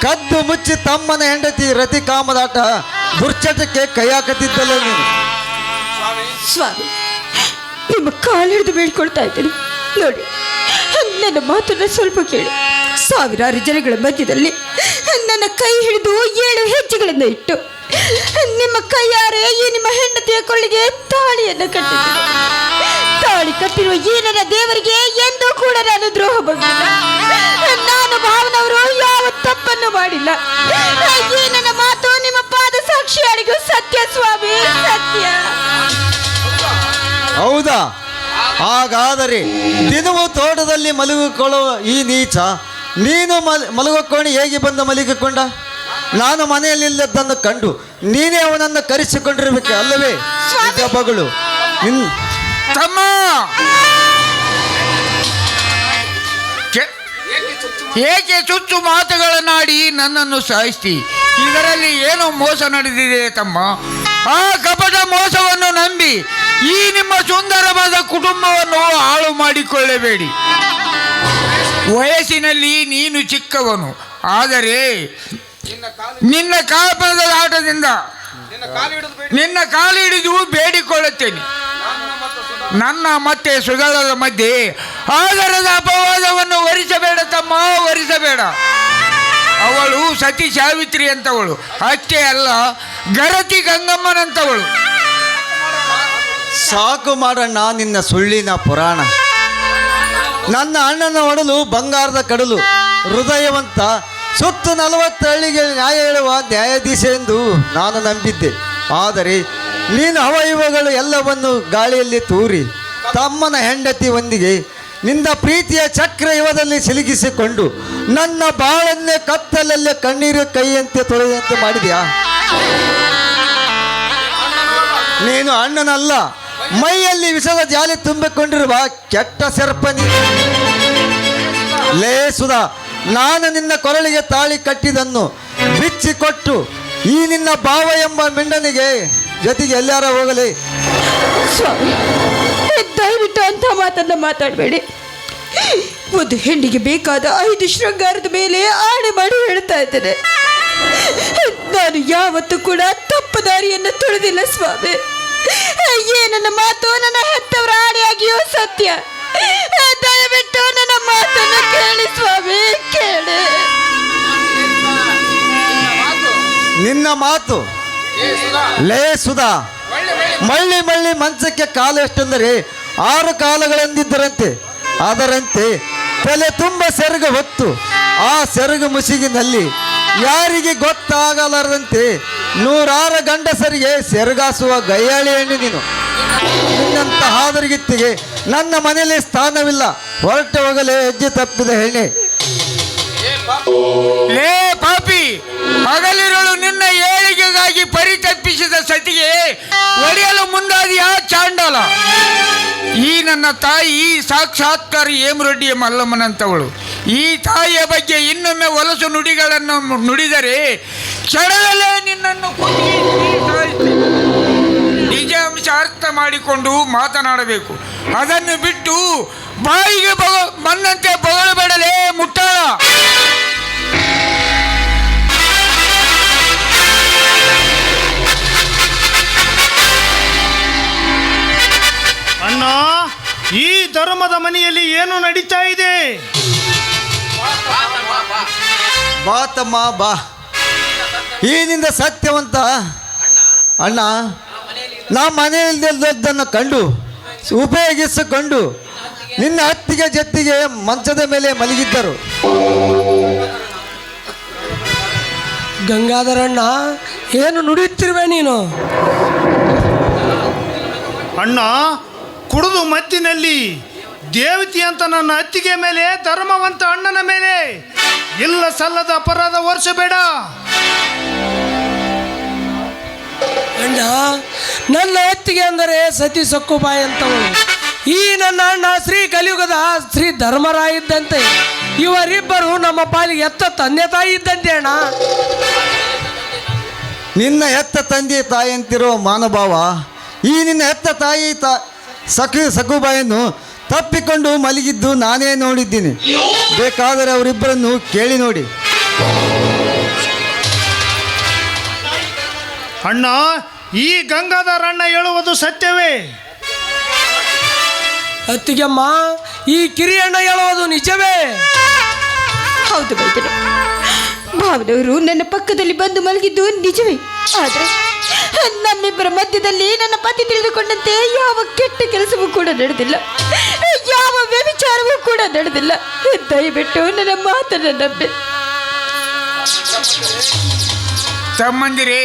ಕದ್ದು ಮುಚ್ಚಿ ತಮ್ಮನ ಹೆಂಡತಿ ರತಿ ಕಾಮದಾಟ ದುರ್ಚಟಕ್ಕೆ ಕೈ ಹಾಕುತ್ತಿದ್ದಲ್ಲ ನೀನು. ಸ್ವಾಮಿ, ನಿಮ್ಮ ಕಾಲಿಡಿದು ಬೇಡ್ಕೊಳ್ತಾ ಇದ್ದೀನಿ. ನೋಡಿ, ನನ್ನ ಮಾತನ್ನು ಸ್ವಲ್ಪ ಕೇಳಿ. ಸಾವಿರಾರು ಜನಗಳ ಮಧ್ಯದಲ್ಲಿ ನನ್ನ ಕೈ ಹಿಡಿದು 7 ಹೆಜ್ಜೆಗಳನ್ನು ಇಟ್ಟು ನಿಮ್ಮ ಕೈಯಾರೆ ಈ ನಿಮ್ಮ ಹೆಂಡತಿಯ ಕೊಳ್ಳಿಗೆ ತಾಳಿಯನ್ನು ಕಟ್ಟಿದ್ದೀನಿ. ತಾಳಿ ಕಟ್ಟಿರುವ ಈ ನನ್ನ ದೇವರಿಗೆ ಎಂದೂ ಕೂಡ ನಾನು ದ್ರೋಹ ಬಗೆದಿಲ್ಲ. ನಾನು ಭಾವನವರು ಯಾವ ತಪ್ಪನ್ನು ಮಾಡಿಲ್ಲ. ಈ ನನ್ನ ಮಾತು ನಿಮ್ಮ ಪಾದ ಸಾಕ್ಷಿಯಾಳಿಗೂ ಸತ್ಯ ಸ್ವಾಮಿ, ಸತ್ಯ. ಹೌದಾ? ಹಾಗಾದರೆ ದಿನವೂ ತೋಟದಲ್ಲಿ ಮಲಗಿಕೊಳ್ಳುವ ಈ ನೀಚ ನೀನು ಮಲಗಿಕೊಂಡು ಹೇಗೆ ಬಂದು ಮಲಗಿಕೊಂಡ? ನಾನು ಮನೆಯಲ್ಲಿಲ್ಲದನ್ನು ಕಂಡು ನೀನೇ ಅವನನ್ನು ಕರೆಸಿಕೊಂಡಿರ್ಬೇಕು ಅಲ್ಲವೇ? ನಿಜ ತಮ್ಮ, ಏಕೆ ಚುಚ್ಚು ಮಾತುಗಳನ್ನಾಡಿ ನನ್ನನ್ನು ಸಾಯಿಸ್ತಿ? ಇದರಲ್ಲಿ ಏನೋ ಮೋಸ ನಡೆದಿದೆ ತಮ್ಮ. ಆ ಕಪಟ ಮೋಸವನ್ನು ನಂಬಿ ಈ ನಿಮ್ಮ ಸುಂದರವಾದ ಕುಟುಂಬವನ್ನು ಹಾಳು ಮಾಡಿಕೊಳ್ಳಬೇಡಿ. ವಯಸ್ಸಿನಲ್ಲಿ ನೀನು ಚಿಕ್ಕವನು, ಆದರೆ ನಿನ್ನ ಕಾಲ್ಪನದ ಆಟದಿಂದ ನಿನ್ನ ಕಾಲು ಹಿಡಿದು ಬೇಡಿಕೊಳ್ಳುತ್ತೇನೆ. ನನ್ನ ಮತ್ತೆ ಸುಧಳದ ಮಧ್ಯೆ ಆಧಾರದ ಅಪವಾದವನ್ನು ವರಿಸಬೇಡ ತಮ್ಮ, ವರಿಸಬೇಡ. ಅವಳು ಸತಿ ಸಾವಿತ್ರಿ ಅಂತವಳು, ಅಷ್ಟೇ ಅಲ್ಲ ಗರತಿ ಗಂಗಮ್ಮನಂತವಳು. ಸಾಕು ಮಾಡಣ್ಣ ನಿನ್ನ ಸುಳ್ಳಿನ ಪುರಾಣ. ನನ್ನ ಅಣ್ಣನ ಒಡಲು ಬಂಗಾರದ ಕಡಲು, ಹೃದಯವಂತ, ಸುತ್ತು 40 ಹಳ್ಳಿಗೆ ನ್ಯಾಯ ಹೇಳುವ ನ್ಯಾಯಾಧೀಶ ಎಂದು ನಾನು ನಂಬಿದ್ದೆ. ಆದರೆ ನೀನು ಅವಯವಗಳು ಎಲ್ಲವನ್ನು ಗಾಳಿಯಲ್ಲಿ ತೂರಿ ತಮ್ಮನ ಹೆಂಡತಿ ಒಂದಿಗೆ ನಿನ್ನ ಪ್ರೀತಿಯ ಚಕ್ರ ಯುವದಲ್ಲಿ ಸಿಲುಕಿಸಿಕೊಂಡು ನನ್ನ ಬಾಳನ್ನೇ ಕತ್ತಲಲ್ಲೇ ಕಣ್ಣೀರು ಕೈಯಂತೆ ತೊಳೆದಂತೆ ಮಾಡಿದ್ಯಾ? ನೀನು ಅಣ್ಣನಲ್ಲ, ಮೈಯಲ್ಲಿ ವಿಷದ ಜಾಲಿ ತುಂಬಿಕೊಂಡಿರುವ ಕೆಟ್ಟ ಸರ್ಪನಿ. ಲೇ ಸುಧಾ, ನಾನು ನಿನ್ನ ಕೊರಳಿಗೆ ತಾಳಿ ಕಟ್ಟಿದನ್ನು ಬಿಚ್ಚಿಕೊಟ್ಟು ಈ ನಿನ್ನ ಭಾವ ಎಂಬ ಮಿಂಡನಿಗೆ ಜೊತೆಗೆ ಎಲ್ಲಾರ ಹೋಗಲಿ. ಸ್ವಾಮಿ, ದಯವಿಟ್ಟು ಅಂತ ಮಾತನ್ನ ಮಾತಾಡಬೇಡಿ. ಒಂದು ಹೆಣ್ಣಿಗೆ ಬೇಕಾದ 5 ಶೃಂಗಾರದ ಮೇಲೆ ಆಣೆ ಮಾಡಿ ಹೇಳ್ತಾ ಇದ್ದೇನೆ. ನಾನು ಯಾವತ್ತೂ ಕೂಡ ತಪ್ಪು ದಾರಿಯನ್ನು ತುಳಿದಿಲ್ಲ ಸ್ವಾಮಿ. ನನ್ನ ಮಾತು ನನ್ನ ಹೆತ್ತವರ ಆಣೆಯಾಗಿಯೂ ಸತ್ಯ. ದಯವಿಟ್ಟು ನನ್ನ ಮಾತನ್ನು ಕೇಳಿ ಸ್ವಾಮಿ, ಕೇಳಿ. ನಿನ್ನ ಮಾತು ಲೇ ಸುಧಾ, ಮಳ್ಳಿ ಮಳ್ಳಿ ಮಂಚಕ್ಕೆ ಕಾಲು ಎಷ್ಟೆಂದರೆ 6 ಕಾಲಗಳೆಂದಿದ್ದರಂತೆ. ಅದರಂತೆ ತಲೆ ತುಂಬ ಸೆರಗು ಹೊತ್ತು ಆ ಸೆರಗು ಮುಸುಗಿನಲ್ಲಿ ಯಾರಿಗೆ ಗೊತ್ತಾಗಲಾರದಂತೆ 100 ಗಂಡಸರಿಗೆ ಸೆರಗಾಸುವ ಗಯ್ಯಾಳಿ ಹೆಣ್ಣು ನೀನು. ನಿನ್ನಂತ ಹಾದರಗಿತ್ತಿಗೆ ನನ್ನ ಮನೆಯಲ್ಲಿ ಸ್ಥಾನವಿಲ್ಲ. ಹೊರಟು ಹೋಗಲೇ ಹೆಜ್ಜೆ ತಪ್ಪಿದ ಹೆಣ್ಣೆ. ಲೇ ಪಾಪಿ, ಹಗಲಿರುಳು ನಿನ್ನ ಏಳಿಗೆಗಾಗಿ ಪರಿತಪ್ಪಿಸಿದ ಸತಿಗೆ ಒಡೆಯಲು ಮುಂದಾದಿಯ ಚಾಂಡಾಲ. ಈ ನನ್ನ ತಾಯಿ ಸಾಕ್ಷಾತ್ಕಾರ ಹೇಮರೆಡ್ಡಿಯ ಮಲ್ಲಮ್ಮನಂತವಳು. ಈ ತಾಯಿಯ ಬಗ್ಗೆ ಇನ್ನೊಮ್ಮೆ ಹೊಲಸು ನುಡಿಗಳನ್ನು ನುಡಿದರೆ ಕ್ಷಣದಲ್ಲೇ ನಿನ್ನನ್ನು ಸಾಯಿಸ್ತೇನೆ. ನಿಜಾಂಶ ಅರ್ಥ ಮಾಡಿಕೊಂಡು ಮಾತನಾಡಬೇಕು. ಅದನ್ನು ಬಿಟ್ಟು ಬಾಯಿಗೆ ಬಂದಂತೆ ಬೊಗಳಬೇಡಲೇ ಮುಟ್ಟಾಳ. ಅಣ್ಣ, ಈ ಧರ್ಮದ ಮನೆಯಲ್ಲಿ ಏನು ನಡೀತಾ ಇದೆ? ಬಾ ತಮ್ಮ ಬಾ. ಈಗಿನಿಂದ ಸತ್ಯವಂತ ಅಣ್ಣ ನಾ ಮನೆಯಲ್ಲಿದ್ದದ್ದನ್ನು ಕಂಡು ಉಪಯೋಗಿಸಿಕೊಂಡು ನಿನ್ನ ಅತ್ತಿಗೆ ಜತ್ತಿಗೆ ಮಂಚದ ಮೇಲೆ ಮಲಗಿದ್ದರು. ಗಂಗಾಧರಣ್ಣ, ಏನು ನುಡಿಯುತ್ತಿರುವೆ ನೀನು? ಅಣ್ಣ, ಕುಡಿದು ಮತ್ತಿನಲ್ಲಿ ದೇವತಿ ಅಂತ ನನ್ನ ಅತ್ತಿಗೆ ಮೇಲೆ, ಧರ್ಮವಂತ ಅಣ್ಣನ ಮೇಲೆ ಇಲ್ಲ ಸಲ್ಲದ ಅಪರಾಧ ಹೊರಿಸಬೇಡ. ಅಣ್ಣ, ನನ್ನ ಎತ್ತಿಗೆ ಅಂದರೆ ಸತಿ ಸಕ್ಕುಬಾಯಿ ಅಂತವಳು. ಈ ನನ್ನ ಅಣ್ಣ ಶ್ರೀ ಕಲಿಯುಗದ ಶ್ರೀ ಧರ್ಮರಾಯ ಇದ್ದಂತೆ. ಇವರಿಬ್ಬರು ನಮ್ಮ ಪಾಲಿಗೆ ಎತ್ತ ತಂದೆ ತಾಯಿ ಇದ್ದಂತೆ ಅಣ್ಣ. ನಿನ್ನ ಎತ್ತ ತಂದೆ ತಾಯಿ ಅಂತಿರೋ ಮಾನಭಾವ ಈ ನಿನ್ನ ಎತ್ತ ತಾಯಿ ಸಕುಬಾಯನ್ನು ತಪ್ಪಿಕೊಂಡು ಮಲಗಿದ್ದು ನಾನೇ ನೋಡಿದ್ದೀನಿ. ಬೇಕಾದರೆ ಅವರಿಬ್ಬರನ್ನು ಕೇಳಿ ನೋಡಿ. ಅಣ್ಣ, ಈ ಗಂಗಾಧರ ಅಣ್ಣ ಹೇಳುವುದು ಸತ್ಯವೇ? ಅತ್ತಿಗೆಮ್ಮ, ಈ ಕಿರಿಯಣ್ಣ ಹೇಳುವುದು ನಿಜವೇ? ಹೌದು ವೈದ್ಯರು, ಭಾವನವರು ನನ್ನ ಪಕ್ಕದಲ್ಲಿ ಬಂದು ಮಲಗಿದ್ದು ನಿಜವೇ. ಆದರೆ ನಮ್ಮಿಬ್ಬರ ಮಧ್ಯದಲ್ಲಿ ನನ್ನ ಪತಿ ತಿಳಿದುಕೊಂಡಂತೆ ಯಾವ ಕೆಟ್ಟ ಕೆಲಸವೂ ಕೂಡ ನಡೆದಿಲ್ಲ, ಯಾವ ವ್ಯಭಿಚಾರವೂ ಕೂಡ ನಡೆದಿಲ್ಲ. ದಯವಿಟ್ಟು ನನ್ನ ಮಾತನ್ನು ನಂಬಿ. ತಮ್ಮಂದಿರೇ,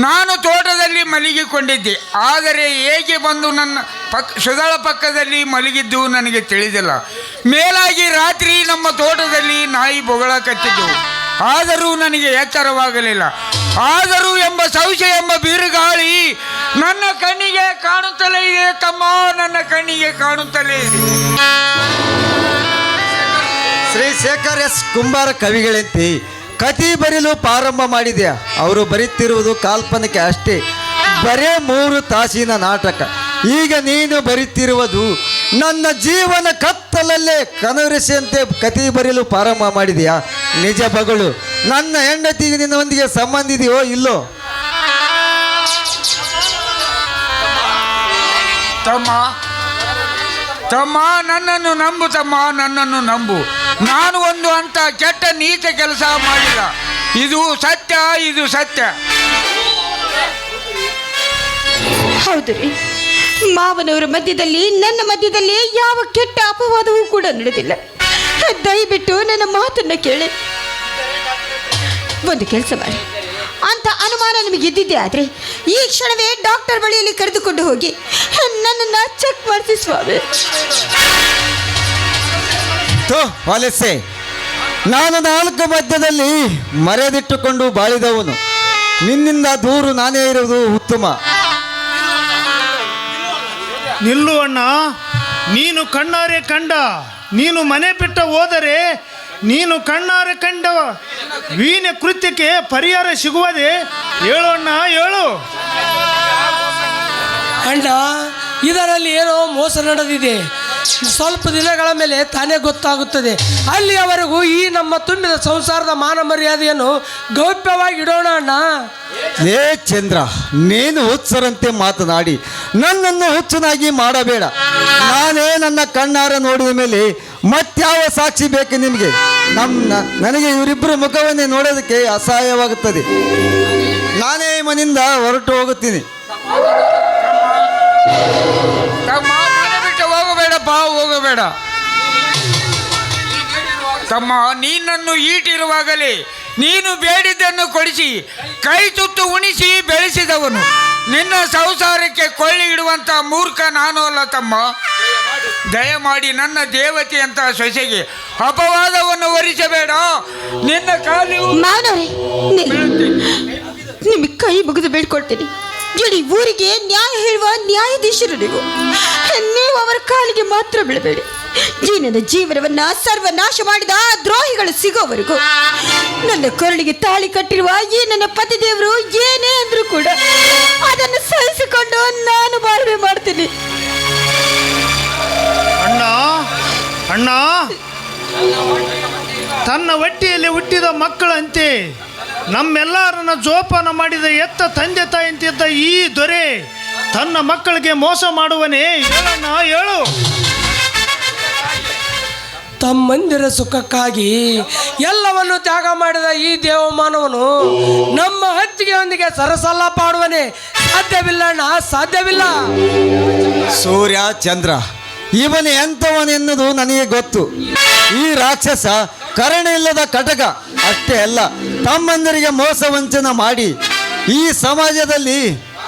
ನಾನು ತೋಟದಲ್ಲಿ ಮಲಗಿಕೊಂಡಿದ್ದೆ. ಆದರೆ ಹೇಗೆ ಬಂದು ನನ್ನ ಸುಧಳ ಪಕ್ಕದಲ್ಲಿ ಮಲಗಿದ್ದು ನನಗೆ ತಿಳಿದಿಲ್ಲ. ಮೇಲಾಗಿ ರಾತ್ರಿ ನಮ್ಮ ತೋಟದಲ್ಲಿ ನಾಯಿ ಬೊಗಳ ಕಚ್ಚಿದ್ದವು. ಆದರೂ ನನಗೆ ಎಚ್ಚರವಾಗಲಿಲ್ಲ. ಆದರೂ ಎಂಬ ಸಂಶಯ ಎಂಬ ಬಿರುಗಾಳಿ ನನ್ನ ಕಣ್ಣಿಗೆ ಕಾಣುತ್ತಲೇ ಇದೆ ತಮ್ಮ, ನನ್ನ ಕಣ್ಣಿಗೆ ಕಾಣುತ್ತಲೇ ಇದೆ. ಶ್ರೀ ಶೇಖರ್ ಎಸ್ ಕುಂಬಾರ ಕವಿಗಳಂತೆ ಕತಿ ಬರೆಯಲು ಪ್ರಾರಂಭ ಮಾಡಿದೆಯಾ? ಅವರು ಬರೀತಿರುವುದು ಕಾಲ್ಪನಿಕೆ ಅಷ್ಟೇ, ಬರೇ 3 ತಾಸಿನ ನಾಟಕ. ಈಗ ನೀನು ಬರೀತಿರುವುದು ನನ್ನ ಜೀವನ ಕತ್ತಲಲ್ಲೇ ಕನವರಿಸಿದಂತೆ ಕತಿ ಬರೆಯಲು ಪ್ರಾರಂಭ ಮಾಡಿದೆಯಾ? ನಿಜ ಬಗಳು, ನನ್ನ ಹೆಂಡತಿಗೆ ನಿನ್ನೊಂದಿಗೆ ಸಂಬಂಧ ಇದೆಯೋ ಇಲ್ಲೋ? ತಮ್ಮ ನನ್ನನ್ನು ನಂಬು ತಮ್ಮ, ನನ್ನನ್ನು ನಂಬು. ನಾನು ಒಂದು ಅಂತ ಕೆಟ್ಟ ನೀಚ ಕೆಲಸ ಮಾಡಿಲ್ಲ. ಇದು ಸತ್ಯ, ಇದು ಸತ್ಯ. ಹೌದು ರೀ, ಮಾವನವರ ಮಧ್ಯದಲ್ಲಿ ನನ್ನ ಮಧ್ಯದಲ್ಲಿ ಯಾವ ಕೆಟ್ಟ ಅಪವಾದವೂ ಕೂಡ ನಡೆದಿಲ್ಲ. ದಯವಿಟ್ಟು ನನ್ನ ಮಾತನ್ನು ಕೇಳಿ. ಒಂದು ಕೆಲಸ ಮಾಡಿ, ಅಂತ ಅನುಮಾನ ನಿಮಗೆ ಇದ್ದಿದ್ದೆ ಆದರೆ ಈ ಕ್ಷಣವೇ ಡಾಕ್ಟರ್ ಬಳಿಯಲ್ಲಿ ಕರೆದುಕೊಂಡು ಹೋಗಿ ನನ್ನನ್ನು ಚೆಕ್ ಮಾಡಿಸಿ ಸ್ವಾಮಿ. ಹೊಲಸೆ, ನಾನು 4 ಮಧ್ಯದಲ್ಲಿ ಮರೆದಿಟ್ಟುಕೊಂಡು ಬಾಳಿದವನು. ನಿನ್ನಿಂದ ದೂರು ನಾನೇ ಇರುವುದು ಉತ್ತಮ. ನಿಲ್ಲು ಅಣ್ಣ, ನೀನು ಕಣ್ಣಾರೆ ಕಂಡ, ನೀನು ಮನೆ ಬಿಟ್ಟ ಹೋದರೆ ನೀನು ಕಣ್ಣಾರೆ ಕಂಡ ವೀನ ಕೃತ್ಯಕ್ಕೆ ಪರಿಹಾರ ಸಿಗುವುದೇ? ಹೇಳು ಅಣ್ಣ, ಹೇಳು. ಅಣ್ಣ, ಇದರಲ್ಲಿ ಏನೋ ಮೋಸ ನಡೆದಿದೆ. ಸ್ವಲ್ಪ ದಿನಗಳ ಮೇಲೆ ತಾನೇ ಗೊತ್ತಾಗುತ್ತದೆ. ಅಲ್ಲಿಯವರೆಗೂ ಈ ನಮ್ಮ ತುಂಬಿದ ಸಂಸಾರದ ಮಾನ ಮರ್ಯಾದೆಯನ್ನು ಗೌಪ್ಯವಾಗಿ ಇಡೋಣ ಅಣ್ಣ. ಲೇ ಚಂದ್ರ, ನೀನು ಹುಚ್ಚರಂತೆ ಮಾತನಾಡಿ ನನ್ನನ್ನು ಹುಚ್ಚನಾಗಿ ಮಾಡಬೇಡ. ನಾನೇ ನನ್ನ ಕಣ್ಣಾರ ನೋಡಿದ ಮೇಲೆ ಮತ್ಯಾವ ಸಾಕ್ಷಿ ಬೇಕು ನಿನಗೆ? ನನಗೆ ಇವರಿಬ್ಬರ ಮುಖವನ್ನೇ ನೋಡೋದಕ್ಕೆ ಅಸಹ್ಯವಾಗುತ್ತದೆ. ನಾನೇ ಮನೆಯಿಂದ ಹೊರಟು ಹೋಗುತ್ತೀನಿ. ಮನೆ ಬಿಟ್ಟು ಹೋಗಬೇಡಪ್ಪ, ಹೋಗಬೇಡ ತಮ್ಮ. ನೀನನ್ನು ಈಟಿರುವಾಗಲೇ ನೀನು ಬೇಡಿದ್ದನ್ನು ಕೊಡಿಸಿ ಕೈ ತುತ್ತು ಉಣಿಸಿ ಬೆಳೆಸಿದವನು. ನಿನ್ನ ಸಂಸಾರಕ್ಕೆ ಕೊಳ್ಳಿ ಇಡುವಂಥ ಮೂರ್ಖ ನಾನು ಅಲ್ಲ ತಮ್ಮ. ದಯಮಾಡಿ ನನ್ನ ದೇವತೆ ಅಂತ ಸೊಸೆಗೆ ಅಪವಾದವನ್ನು ಹೊರಿಸಬೇಡ. ನಿನ್ನ ಕಾಲು ನಿಮಗೆ ಕೈ ಮುಗಿದು ಬೇಡ್ಕೊಳ್ತೀನಿ. ಇಡೀ ಊರಿಗೆ ನ್ಯಾಯ ಹೇಳುವ ನ್ಯಾಯಾಧೀಶರು ನೀವು. ನೀವು ಅವರ ಕಾಲಿಗೆ ಮಾತ್ರ ಬೀಳಬೇಡಿ. ಜೀನನ ಜೀವನವನ್ನ ಸರ್ವನಾಶ ಮಾಡಿದ ಆ ದ್ರೋಹಿಗಳು ಸಿಗೋವರೆಗೂ ನನ್ನ ಕೊರಳಿಗೆ ತಾಳಿ ಕಟ್ಟಿರುವ ಈ ನನ್ನ ಪತಿದೇವರು ಏನೇ ಅಂದ್ರೂ ಕೂಡ ಅದನ್ನು ಸಹಿಸಿಕೊಂಡು ನಾನು ಬಾಳ್ವೆ ಮಾಡ್ತೀನಿ. ಅಣ್ಣ ಅಣ್ಣ, ತನ್ನ ಹೊಟ್ಟೆಯಲ್ಲಿ ಹುಟ್ಟಿದ ಮಕ್ಕಳಂತೆ ನಮ್ಮೆಲ್ಲರನ್ನ ಜೋಪಾನ ಮಾಡಿದ ಎತ್ತ ತಂದೆ ತಾಯಿ ಅಂತಿದ್ದ ಈ ದೊರೆ ತನ್ನ ಮಕ್ಕಳಿಗೆ ಮೋಸ ಮಾಡುವನೇ? ಹೇಳಣ್ಣ, ಹೇಳು. ತಮ್ಮಂದಿರ ಸುಖಕ್ಕಾಗಿ ಎಲ್ಲವನ್ನು ತ್ಯಾಗ ಮಾಡಿದ ಈ ದೇವಮಾನವನು ನಮ್ಮ ಹತ್ತಿಗೆಯೊಂದಿಗೆ ಸರಸಲ್ಲ ಪಾಡುವನೆ? ಸಾಧ್ಯವಿಲ್ಲ ಅಣ್ಣ, ಸಾಧ್ಯವಿಲ್ಲ. ಸೂರ್ಯ ಚಂದ್ರ ಇವನು ಎಂಥವನೆನ್ನುವುದು ನನಗೆ ಗೊತ್ತು. ಈ ರಾಕ್ಷಸ ಕರುಣೆ ಇಲ್ಲದ ಕಟಕ. ಅಷ್ಟೇ ಅಲ್ಲ, ತಮ್ಮಂದಿರಿಗೆ ಮೋಸ ವಂಚನ ಮಾಡಿ ಈ ಸಮಾಜದಲ್ಲಿ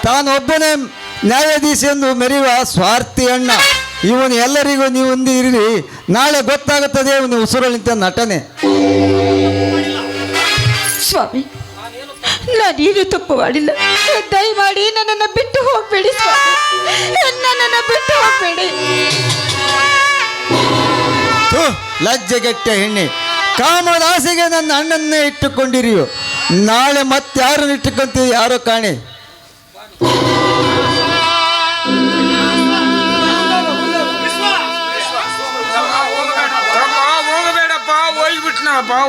ತಾನೊಬ್ಬನೇ ನ್ಯಾಯಾಧೀಶ ಎಂದು ಮೆರೆಯುವ ಸ್ವಾರ್ಥಿ ಅಣ್ಣ ಇವನು. ಎಲ್ಲರಿಗೂ ನೀವು ಒಂದು ಇರಿ, ನಾಳೆ ಗೊತ್ತಾಗುತ್ತದೆ ಇವನು ಉಸುರಳಿಂತ ನಟನೆ. ಸ್ವಾಮಿ, ನಾನೇನು ತಪ್ಪು ಮಾಡಿಲ್ಲ. ದಯಮಾಡಿ ನನ್ನನ್ನು ಬಿಟ್ಟು ಹೋಗಬೇಡಿ ಸ್ವಾಮಿ, ನನ್ನನ್ನು ಬಿಟ್ಟು ಹೋಗಬೇಡಿ. ಲಜ್ಜೆಗೆಟ್ಟ ಹೆಣ್ಣೆ, ಕಾಮದಾಸೆಗೆ ನನ್ನ ಅಣ್ಣನ್ನೇ ಇಟ್ಟುಕೊಂಡಿರಿಯೋ. ನಾಳೆ ಮತ್ತಾರನ್ನು ಇಟ್ಟುಕೊಂತೀವಿ ಯಾರೋ ಕಾಣೆ.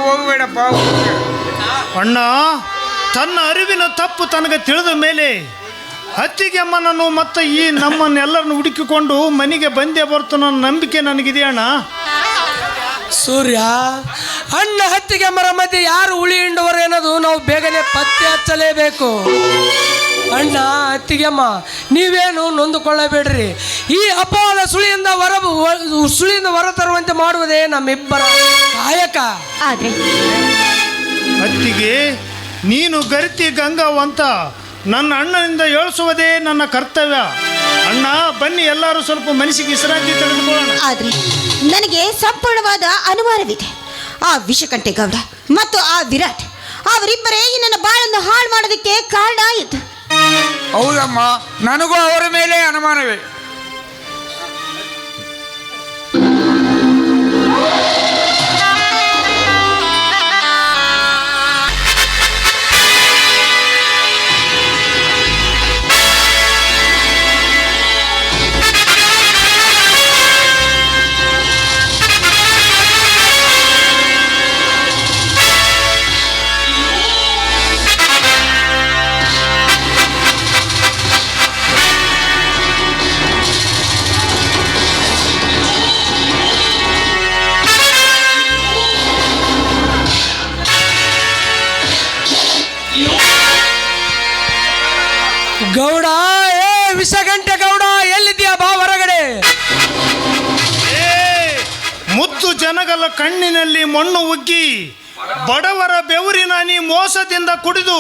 ಹೋಗಬೇಡಪ್ಪ. ಅಣ್ಣ, ತನ್ನ ಅರಿವಿನ ತಪ್ಪು ತನಗೆ ತಿಳಿದ ಮೇಲೆ ಅತ್ತಿಗೆ ಅಮ್ಮನನ್ನು ಮತ್ತು ಈ ನಮ್ಮನ್ನೆಲ್ಲರನ್ನು ಹುಡುಕಿಕೊಂಡು ಮನೆಗೆ ಬಂದೇ ಬರ್ತು ನನ್ನ ನಂಬಿಕೆ ನನಗಿದೆಯಣ್ಣ. ಸೂರ್ಯ, ಅಣ್ಣ ಹತ್ತಿಗೆ ಮರ ಮಧ್ಯೆ ಯಾರು ಉಳಿ ಹಿಂಡುವರು ಅನ್ನೋದು ನಾವು ಬೇಗನೆ ಪತ್ತೆ ಹಚ್ಚಲೇಬೇಕು. ಅಣ್ಣ ಅತ್ತಿಗೆಮ್ಮ, ನೀವೇನು ನೊಂದುಕೊಳ್ಳಬೇಡ್ರಿ. ಈ ಅಪವಾದ ಸುಳಿಯಿಂದ ಹೊರ ತರುವಂತೆ ಮಾಡುವುದೇ ನಮ್ಮಿಬ್ಬರ ಕಾಯಕ. ಆದ್ರೆ ಅತ್ತಿಗೆ, ನೀನು ಗರಿತಿ ಗಂಗಾವಂತ ನನ್ನ ಅಣ್ಣನಿಂದ ಏಳಿಸುವುದೇ ನನ್ನ ಕರ್ತವ್ಯ. ಅಣ್ಣ, ಬನ್ನಿ ಎಲ್ಲರೂ ಸ್ವಲ್ಪ ಮನಸ್ಸಿಗೆ ವಿಶ್ರಾಂತಿ ತೆಗೆದುಕೊಳ್ಳೋಣ. ಆದ್ರೆ ನನಗೆ ಸಂಪೂರ್ಣವಾದ ಅನುಮಾನವಿದೆ. ಆ ವಿಷಕಂಠೆ ಗೌಡ ಮತ್ತು ಆ ವಿರಾಟ್ ಅವರಿಬ್ಬರೇ ಈ ನನ್ನ ಬಾಳನ್ನು ಹಾಳು ಮಾಡೋದಕ್ಕೆ ಕಾರಣ ಆಯಿತು. ಹೌದಮ್ಮ, ನನಗೂ ಅವರ ಮೇಲೆ ಅನುಮಾನವೇ. ಗೌಡ, ವಿಷಗಂಟೆ ಗೌಡ, ಎಲ್ಲಿದ್ಯಾ? ಬಾ ಹೊರಗಡೆ. ಮುದ್ದು ಜನಗಳ ಕಣ್ಣಿನಲ್ಲಿ ಮಣ್ಣು ಉಗ್ಗಿ ಬಡವರ ಬೆವರಿನ ನೀ ಮೋಸದಿಂದ ಕುಡಿದು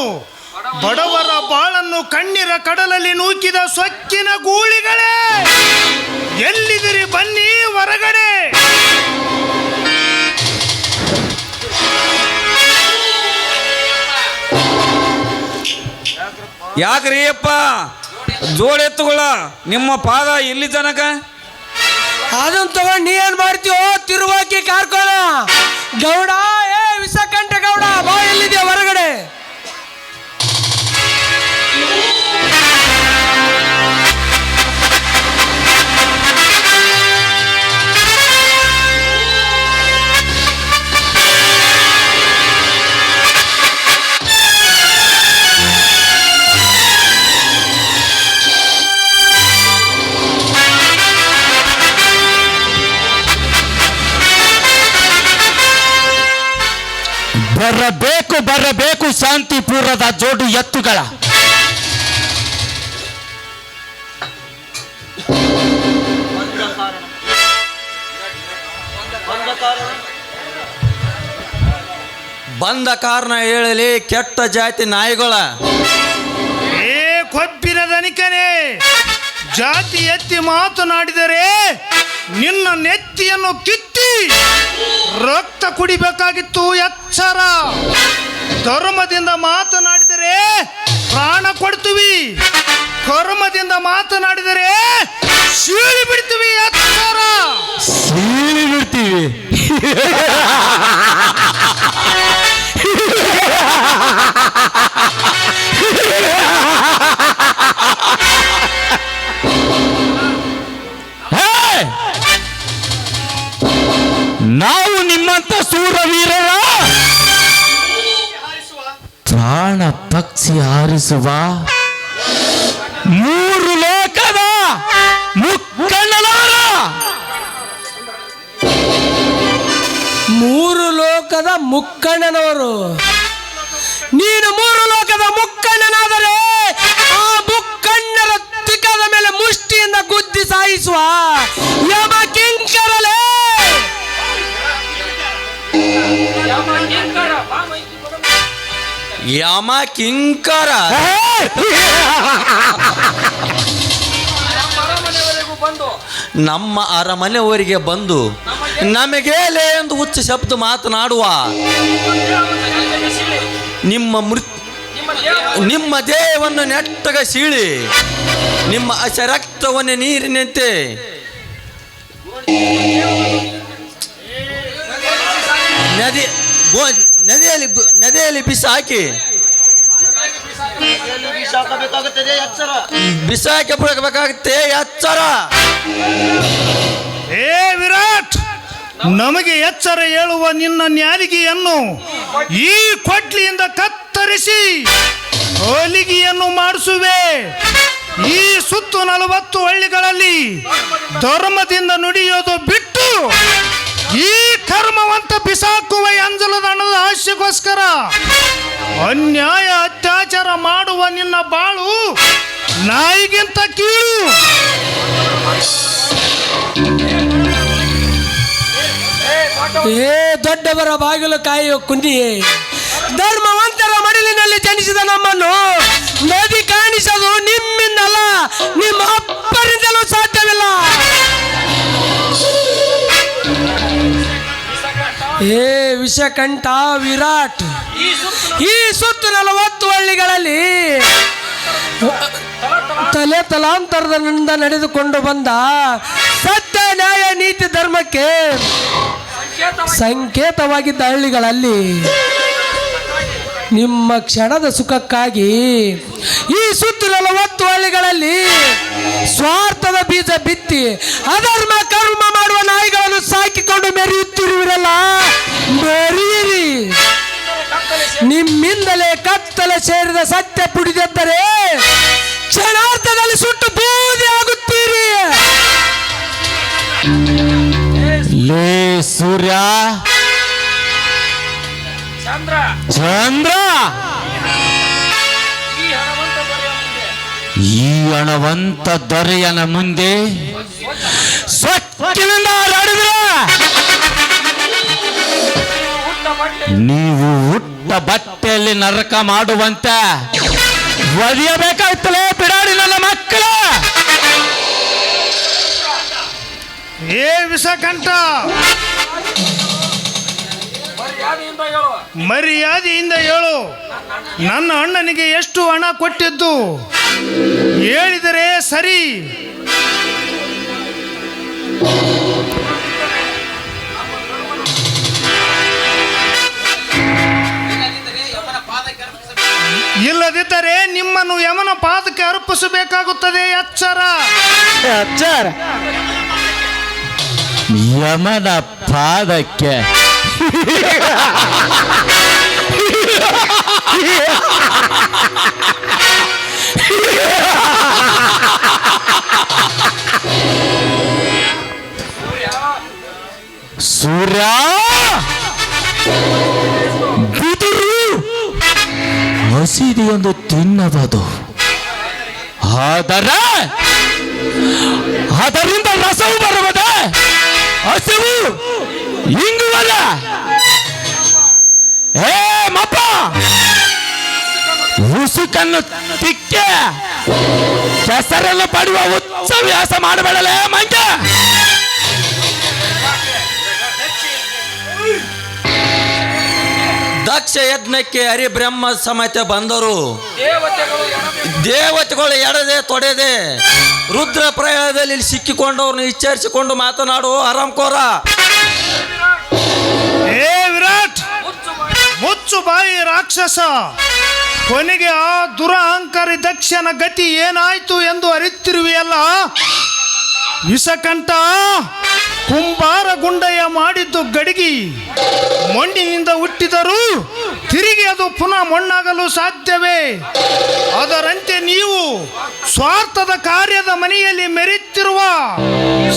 ಬಡವರ ಬಾಳನ್ನು ಕಣ್ಣೀರ ಕಡಲಲ್ಲಿ ನೂಕಿದ ಸೊಕ್ಕಿನ ಗೂಳಿಗಳೇ, ಎಲ್ಲಿದಿರಿ? ಬನ್ನಿ ಹೊರಗಡೆ. ಯಾಕ್ರಿ ಅಪ್ಪ ಜೋಡೆತ್ತುಗಳ ನಿಮ್ಮ ಪಾದ ಎಲ್ಲಿ ತನಕ? ಅದನ್ನ ತಗೊಂಡು ನೀ ಏನ್ ಮಾಡ್ತೀವೋ? ತಿರುವಾಕಿ ಕಾರ್ಕೋಣ. ಗೌಡ, ವಿಷಕಂಠೆ ಗೌಡ, ಬಾ, ಎಲ್ಲಿದ್ಯಾ? ಹೊರಗಡೆ. ಬರಬೇಕು ಬರಬೇಕು ಶಾಂತಿಪುರದ ಜೋಡು ಎತ್ತುಗಳ. ಬಂದ ಕಾರಣ ಹೇಳಲಿ ಕೆಟ್ಟ ಜಾತಿ ನಾಯಿಗಳ. ಕೊಬ್ಬಿನ ದನಿಕನೇ, ಜಾತಿ ಎತ್ತಿ ಮಾತನಾಡಿದರೆ ನಿನ್ನ ನೆತ್ತಿಯನ್ನು ಕಿತ್ತಿ ರಕ್ತ ಕುಡಿಬೇಕಾಗಿತ್ತು. ಎಚ್ಚರ. ಧರ್ಮದಿಂದ ಮಾತನಾಡಿದರೆ ಪ್ರಾಣ ಕೊಡ್ತೀವಿ, ಕರ್ಮದಿಂದ ಮಾತನಾಡಿದರೆ ಸೀಳಿ ಬಿಡ್ತೀವಿ. ಎಚ್ಚರ. ಪಕ್ಷಿ ಹಾರಿಸುವ ಮೂರು ಲೋಕದ ಮುಕ್ಕಣ್ಣನವರ ಮೂರು ಲೋಕದ ಮುಕ್ಕಣ್ಣನವರು. ನೀನು ಮೂರು ಲೋಕದ ಮುಕ್ಕಣ್ಣನಾದರೆ ಆ ಮುಕ್ಕಣ್ಣರ ತಿಕ್ಕದ ಮೇಲೆ ಮುಷ್ಟಿಯಿಂದ ಗುದ್ದಿ ಸಾಯಿಸುವ ಯಮ ಕಿಂಕರಲೇ. ಯಮ ಕಿಂಕರ ನಮ್ಮ ಅರಮನೆಯವರಿಗೆ ಬಂದು ನಮಗೇಲೆ ಎಂದು ಉಚ್ಚ ಶಬ್ದ ಮಾತನಾಡುವ ನಿಮ್ಮ ದೇಹವನ್ನು ನೆಟ್ಟಗ ಸೀಳಿ ನಿಮ್ಮ ಅಶರಕ್ತವನ್ನೇ ನೀರಿನಂತೆ ನದಿಯಲ್ಲಿ ಬಿಸಾಕಿ ಬಿಸಾಕಬೇಕಾಗುತ್ತೆ ಎಚ್ಚರ. ಏ ವಿರಾಟ್, ನಮಗೆ ಎಚ್ಚರ ಹೇಳುವ ನಿನ್ನ ನ್ಯಾಲಿಗೆಯನ್ನು ಈ ಕೊಡ್ಲಿಯಿಂದ ಕತ್ತರಿಸಿ ಹೋಲಿಗೆಯನ್ನು ಮಾಡಿಸುವೆ. ಈ ಸುತ್ತು 40 ಹಳ್ಳಿಗಳಲ್ಲಿ ಧರ್ಮದಿಂದ ನುಡಿಯೋದು ಬಿಟ್ಟು ಈ ಕರ್ಮವಂತ ಬಿಸಾಕುವ ಅಂಜಲದ ಹಣದ ಆಶೆಗೋಸ್ಕರ ಅನ್ಯಾಯ ಅತ್ಯಾಚಾರ ಮಾಡುವ ನಿನ್ನ ಬಾಳು ನಾಯಿಗಿಂತ ಕೀಳು. ಏ ದೊಡ್ಡವರ ಬಾಗಿಲು ಕಾಯುವ ಕುನ್ನಿಯೇ, ಧರ್ಮವಂತರ ಮಡಿಲಿನಲ್ಲಿ ಜನಿಸಿದ ನಮ್ಮನ್ನು ನದಿ ಕಾಣಿಸಲು ನಿಮ್ಮಿಂದಲ್ಲ, ನಿಮ್ಮ ಅಪ್ಪರಿಂದಲೂ ಸಾಧ್ಯವಿಲ್ಲ. ಏ ವಿಷಕಂಠ ವಿರಾಟ್, ಈ ಸುತ್ತು 40 ಹಳ್ಳಿಗಳಲ್ಲಿ ತಲೆ ತಲಾಂತರದಿಂದ ನಡೆದುಕೊಂಡು ಬಂದ ಸತ್ಯ ನ್ಯಾಯ ನೀತಿ ಧರ್ಮಕ್ಕೆ ಸಂಕೇತವಾಗಿದ್ದ ಹಳ್ಳಿಗಳಲ್ಲಿ ನಿಮ್ಮ ಕ್ಷಣದ ಸುಖಕ್ಕಾಗಿ ಈ ಸುತ್ತು 40 ಹಳ್ಳಿಗಳಲ್ಲಿ ಸ್ವಾರ್ಥದ ಬೀಜ ಬಿತ್ತಿ ಅಧರ್ಮ ಕರ್ಮ ಮಾಡುವ ನಾಯಿಗಳನ್ನು ಸಾಕಿಕೊಂಡು ಮೆರೆಯುತ್ತಿರುವಿರಲ್ಲ, ಮೆರೆಯಿರಿ. ನಿಮ್ಮಿಂದಲೇ ಕತ್ತಲೆ ಸೇರಿದ ಸತ್ಯ ಪುಡಿದೆದ್ದರೆ ಕ್ಷಣಾರ್ಥದಲ್ಲಿ ಸುಟ್ಟು ಬೂದಿ ಆಗುತ್ತೀರಿ. ಲೇ ಸೂರ್ಯ, ಚಂದ್ರ, ಈ ಹಣವಂತ ದೊರೆಯನ ಮುಂದೆ ಸ್ವಚ್ಛನಿಂದ ಹಾರಾಡಿದ್ರೆ ನೀವು ಹುಟ್ಟ ಬಟ್ಟೆಯಲ್ಲಿ ನರಕ ಮಾಡುವಂತೆ ಒಲಿಯಬೇಕಾಯ್ತಲೇ ಬಿಡಾಡಿ ನನ್ನ ಮಕ್ಕಳ. ಏ ವಿಷಕಂಠ, ಮರ್ಯಾದೆಯಿಂದ ಹೇಳು. ನನ್ನ ಅಣ್ಣನಿಗೆ ಎಷ್ಟು ಹಣ ಕೊಟ್ಟಿದ್ದು ಹೇಳಿದರೆ ಸರಿ. ಇಲ್ಲದಿದ್ದರೆ ನಿಮ್ಮನ್ನು ಯಮನ ಪಾದಕ್ಕೆ ಅರ್ಪಿಸಬೇಕಾಗುತ್ತದೆ. ಎಚ್ಚರ. ಯಮನ ಪಾದಕ್ಕೆ ಸೂರ್ಯ ಬಿದಿರು ಹಸಿದೆಯೊಂದು ತಿನ್ನಬಹುದು, ಆದರೆ ಅದರಿಂದ ರಸವು ಬರುವುದೇ, ಹಸಿವು ಹಿಂಗುವಲ್ಲ. ಏ ಮಪ್ಪ, ಉಸುಕನ್ನು ತಿಕ್ಕೆ ಕೆಸರನ್ನು ಪಡೆಯುವ ಉತ್ಸವ್ಯಾಸ ಮಾಡಬೇಡಲೇ ಮಂಗ. ದಕ್ಷ ಯಜ್ಞಕ್ಕೆ ಹರಿಬ್ರಹ್ಮ ಸಮೇತ ಬಂದರು. ದೇವತೆಗಳು ಎಡದೆ ತೊಡೆದೆ ರುದ್ರ ಪ್ರಯಾಣದಲ್ಲಿ ಸಿಕ್ಕಿಕೊಂಡವ್ರನ್ನ ವಿಚಾರಿಸಿಕೊಂಡು ಮಾತನಾಡುವ ಆರಾಮ್ಕೋರ. ಏ ವಿರಾಟ್, ಮುಚ್ಚು ಬಾಯಿ ರಾಕ್ಷಸ. ಕೊನೆಗೆ ಆ ದುರಹಂಕಾರಿ ದಕ್ಷನ ಗತಿ ಏನಾಯ್ತು ಎಂದು ಅರಿತಿರುವೆಯಲ್ಲ ವಿಷಕಂಠ. ಕುಂಬಾರ ಗುಂಡಯ್ಯ ಮಾಡಿದ್ದು ಗಡಿಗಿ ಮಣ್ಣಿನಿಂದ ಹುಟ್ಟಿದರೂ ತಿರುಗಿ ಅದು ಪುನಃ ಮಣ್ಣಾಗಲು ಸಾಧ್ಯವೇ? ಅದರಂತೆ ನೀವು ಸ್ವಾರ್ಥದ ಕಾರ್ಯದ ಮನೆಯಲ್ಲಿ ಮೆರೆಯುತ್ತಿರುವ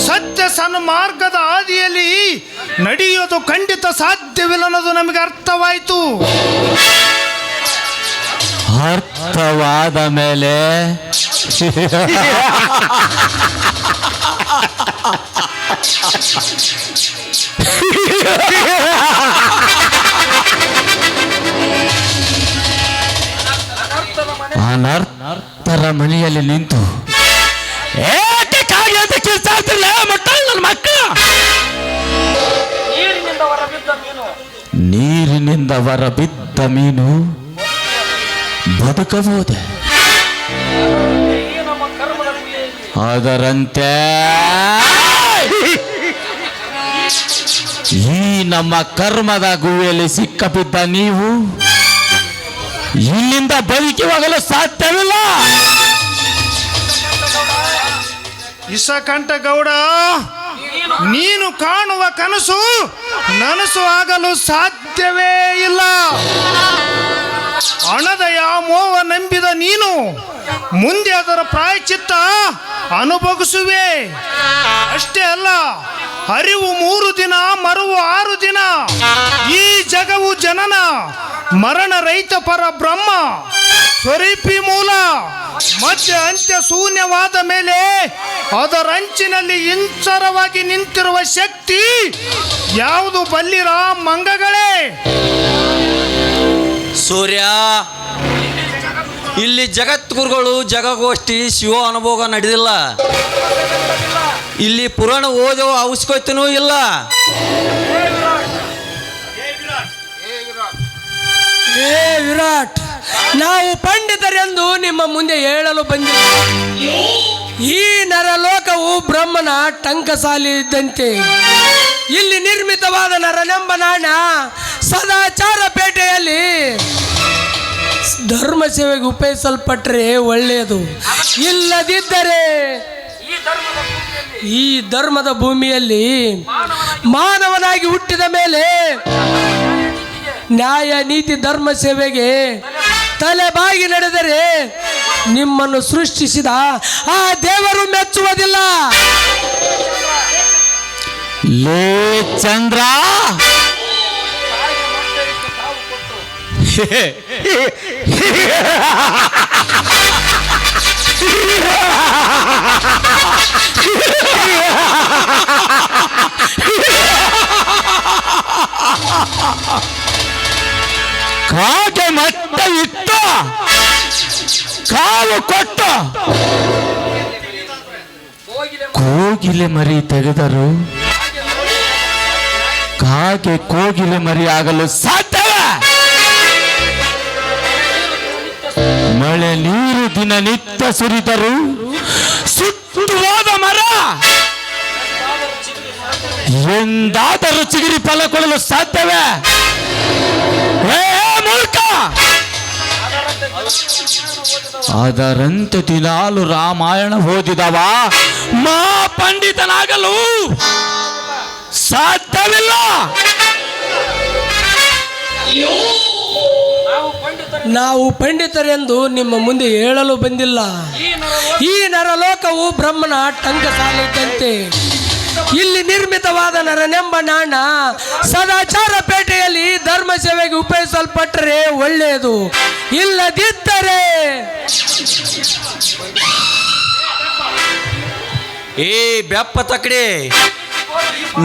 ಸತ್ಯ ಸನ್ಮಾರ್ಗದ ಹಾದಿಯಲ್ಲಿ ನಡೆಯೋದು ಖಂಡಿತ ಸಾಧ್ಯವಿಲ್ಲನ್ನೋದು ನಮಗೆ ಅರ್ಥವಾಯಿತು. ಅರ್ಥವಾದ ಮೇಲೆ ಅನರ್ಥರ ಮನೆಯಲ್ಲಿ ನಿಂತು ಏಕೆ ಕಾಗೆ ಅಂತ ಕಿರ್ಚಾಡ್ತಿಲ್ಲ ಮಕ್ಕಳು ನನ್ನ ಮಕ್ಕಳು. ನೀರಿನಿಂದ ಹೊರಬಿದ್ದ ಮೀನು ಬದುಕಬಹುದೇ? ಅದರಂತೆ ಈ ನಮ್ಮ ಕರ್ಮದ ಗುಹೆಯಲ್ಲಿ ಸಿಕ್ಕಬಿದ್ದ ನೀವು ಇಲ್ಲಿಂದ ಬದುಕಿ ಹೋಗಲು ಸಾಧ್ಯವಿಲ್ಲ. ಇಸಕಂಠಗೌಡ, ನೀನು ಕಾಣುವ ಕನಸು ನನಸು ಆಗಲು ಸಾಧ್ಯವೇ ಇಲ್ಲ. ಹಣದ ಮೋಹ ನಂಬಿದ ನೀನು ಮುಂದೆ ಅದರ ಪ್ರಾಯಶ್ಚಿತ್ತ ಅನುಭವಿಸುವೆ. ಅಷ್ಟೇ ಅಲ್ಲ, ಅರಿವು 3 ದಿನ, ಮರುವು 6 ದಿನ. ಈ ಜಗವು ಜನನ ಮರಣ ರಹಿತ ಪರ ಬ್ರಹ್ಮ ಸ್ವರೂಪಿ ಮೂಲ ಮಧ್ಯ ಅಂತ್ಯ ಶೂನ್ಯವಾದ ಮೇಲೆ ಅದರಂಚಿನಲ್ಲಿ ಇಂಚರವಾಗಿ ನಿಂತಿರುವ ಶಕ್ತಿ ಯಾವುದು ಬಲ್ಲಿರ ಮಂಗಗಳೇ? ಸೂರ್ಯ, ಇಲ್ಲಿ ಜಗದ್ಗುರುಗಳು ಜಗಗೋಷ್ಠಿ ಶಿವ ಅನುಭೋಗ ನಡೆದಿಲ್ಲ. ಇಲ್ಲಿ ಪುರಾಣ ಓದೋ ಅವಶ್ಯಕತೆನೂ ಇಲ್ಲ. ಏ ವಿರಾಟ್, ನಾವು ಪಂಡಿತರೆಂದು ನಿಮ್ಮ ಮುಂದೆ ಹೇಳಲು ಬಂದಿಲ್ಲ. ಈ ನರಲೋಕವು ಬ್ರಹ್ಮನ ಟಂಕಸಾಲಿ ಇದ್ದಂತೆ. ಇಲ್ಲಿ ನಿರ್ಮಿತವಾದ ನರನೆಂಬ ನಾಣ್ಯ ಸದಾಚಾರ ಪೇಟೆಯಲ್ಲಿ ಧರ್ಮ ಸೇವೆಗೆ ಉಪಯೋಗಿಸಲ್ಪಟ್ರೆ ಒಳ್ಳೆಯದು. ಇಲ್ಲದಿದ್ದರೆ ಈ ಧರ್ಮದ ಭೂಮಿಯಲ್ಲಿ ಮಾನವನಾಗಿ ಹುಟ್ಟಿದ ಮೇಲೆ ನ್ಯಾಯ ನೀತಿ ಧರ್ಮ ಸೇವೆಗೆ ತಲೆಬಾಗಿ ನಡೆದರೆ ನಿಮ್ಮನ್ನು ಸೃಷ್ಟಿಸಿದ ಆ ದೇವರು ಮೆಚ್ಚುವುದಿಲ್ಲ. ಲೇ ಚಂದ್ರ, ಕಾಗೆ ಮಟ್ಟ ಇಟ್ಟು ಕಾವು ಕೊಟ್ಟು ಕೋಗಿಲೆ ಮರಿ ತೆಗೆದರು ಕಾಗೆ ಕೋಗಿಲೆ ಮರಿ ಆಗಲು ಸಾಧ್ಯವೇ? ಮಳೆ ನೀರು ದಿನನಿತ್ಯ ಸುರಿದರು ಸುಟ್ಟು ಹೋದ ಮರ ಎಂದಾದರೂ ಚಿಗುರಿ ಫಲ ಕೊಡಲು ಸಾಧ್ಯವೇ? ಮೂರ್ಖ, ಅದರಂತೆ ದಿನಾಲು ರಾಮಾಯಣ ಓದಿದವ ಮಾ ಪಂಡಿತನಾಗಲು ಸಾಧ್ಯವಿಲ್ಲ. ನಾವು ಪಂಡಿತರೆಂದು ನಿಮ್ಮ ಮುಂದೆ ಹೇಳಲು ಬಂದಿಲ್ಲ. ಈ ನರಲೋಕವು ಬ್ರಹ್ಮನ ಟಂಕಸಾಲಿ ಇದ್ದಂತೆ. ಇಲ್ಲಿ ನಿರ್ಮಿತವಾದ ನರನೆಂಬ ನಾಣ್ಯ ಸದಾಚಾರ ಪೇಟೆಯಲ್ಲಿ ಧರ್ಮ ಸೇವೆಗೆ ಉಪಯೋಗಿಸಲ್ಪಟ್ಟರೆ ಒಳ್ಳೆಯದು. ಇಲ್ಲದಿದ್ದರೆ ಏ ಬೆಪ್ಪ ತಕ್ಕಡಿ,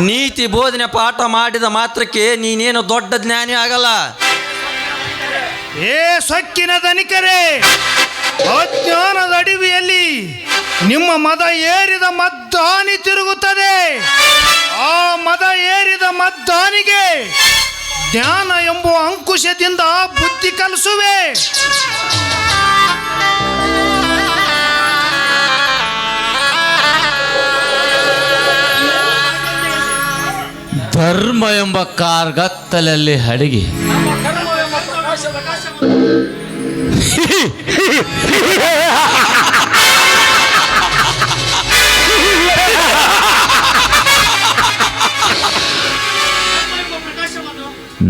ನೀತಿ ಬೋಧನೆ ಪಾಠ ಮಾಡಿದ ಮಾತ್ರಕ್ಕೆ ನೀನೇನು ದೊಡ್ಡ ಜ್ಞಾನಿ ಆಗಲ್ಲ. ಏ ಸೊಕ್ಕಿನ ಧನಿಕರೇ, ಅಜ್ಞಾನದ ಅಡವಿಯಲ್ಲಿ ನಿಮ್ಮ ಮದ ಏರಿದ ಮದ್ದಾನಿ ತಿರುಗುತ್ತದೆ. ಆ ಮದ ಏರಿದ ಮದ್ದಾನಿಗೆ ಜ್ಞಾನ ಎಂಬ ಅಂಕುಶದಿಂದ ಬುದ್ಧಿ ಕಲಿಸುವೆ. ಧರ್ಮ ಎಂಬ ಕಾರ್ಗತ್ತಲಲ್ಲಿ ಅಡಗಿ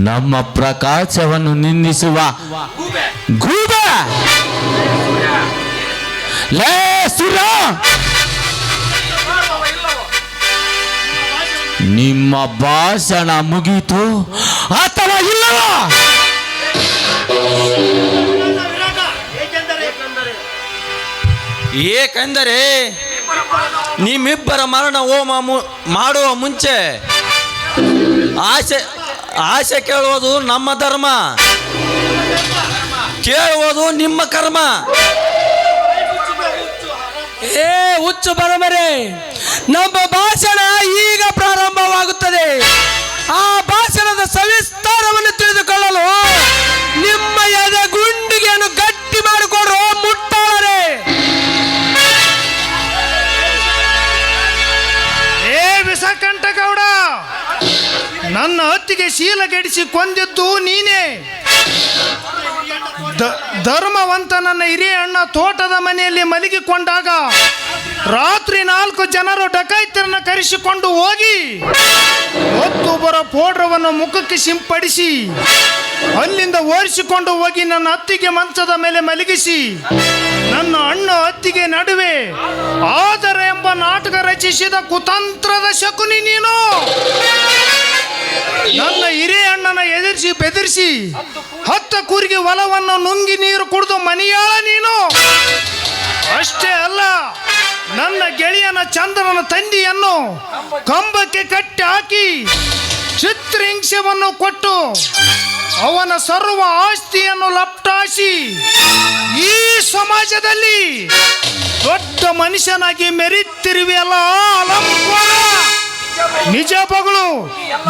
ನಮ್ಮ ಪ್ರಕಾಶವನ್ನು ನಿಂದಿಸುವ ಗೂಬೆ ಲೇ ಸುರ, ನಿಮ್ಮ ಭಾಷಣ ಮುಗೀತು ಅಥವಾ ಇಲ್ಲವಾ? ಏಕೆಂದರೆ ನಿಮ್ಮಿಬ್ಬರ ಮರಣ ಹೋಮ ಮಾಡುವ ಮುಂಚೆ ಆಸೆ ಕೇಳುವುದು ನಮ್ಮ ಧರ್ಮ, ಕೇಳುವುದು ನಿಮ್ಮ ಕರ್ಮ. ಏ ಹುಚ್ಚು ಬರಮರೆ, ನಮ್ಮ ಭಾಷಣ ಈಗ ಪ್ರಾರಂಭವಾಗುತ್ತದೆ. ಆ ಭಾಷಣದ ಸವಿಸ್ತಾರವನ್ನು ತಿಳಿದುಕೊಳ್ಳಲು ನಿಮ್ಮ ಎದೆ ಗುಂಡಿಗೆಯನ್ನು ಗಟ್ಟಿ ಮಾಡಿಕೊಡ್ರು ಮುಟ್ಟಾಳರೆ. ಏ ವಿಷಕಂಠ ಗೌಡ, ನನ್ನ ಹತ್ತಿಗೆ ಶೀಲಗೆಡಿಸಿ ಕೊಂದಿದ್ದು ನೀನೇ. ಧರ್ಮವಂತ ನನ್ನ ಹಿರಿಯ ಅಣ್ಣ ತೋಟದ ಮನೆಯಲ್ಲಿ ಮಲಗಿಕೊಂಡಾಗ ರಾತ್ರಿ 4 ಜನರು ಡಕಾಯಿತರನ್ನ ಕರೆಸಿಕೊಂಡು ಹೋಗಿ ಒತ್ತೊಬ್ಬರ ಪೌಡ್ರವನ್ನು ಮುಖಕ್ಕೆ ಸಿಂಪಡಿಸಿ ಅಲ್ಲಿಂದ ಓಡಿಸಿಕೊಂಡು ಹೋಗಿ ನನ್ನ ಅತ್ತಿಗೆ ಮಂಚದ ಮೇಲೆ ಮಲಗಿಸಿ ನನ್ನ ಅಣ್ಣ ಅತ್ತಿಗೆ ನಡುವೆ ಆದರ ಎಂಬ ನಾಟಕ ರಚಿಸಿದ ಕುತಂತ್ರದ ಶಕುನಿ ನೀನು. ನನ್ನ ಹಿರಿಯ ಅಣ್ಣನ ಎದುರಿಸಿ ಬೆದರಿಸಿ 10 ಕೂರಿಗೆ ಹೊಲವನ್ನು ನುಂಗಿ ನೀರು ಕುಡಿದು ಮನಿಯಾಳ ನೀನು. ಅಷ್ಟೇ ಅಲ್ಲ, ನನ್ನ ಗೆಳೆಯನ ಚಂದ್ರನ ತಂದಿಯನ್ನು ಕಂಬಕ್ಕೆ ಕಟ್ಟಿ ಹಾಕಿ ಚಿತ್ರಹಿಂಸೆಯನ್ನು ಕೊಟ್ಟು ಅವನ ಸರ್ವ ಆಸ್ತಿಯನ್ನು ಲಪ್ಟಾಸಿ ಈ ಸಮಾಜದಲ್ಲಿ ದೊಡ್ಡ ಮನುಷ್ಯನಾಗಿ ಮೆರೀತಿರುವೆಯಲ್ಲ ಅಲಂಕಾರ. ನಿಜ ಬಗಳು,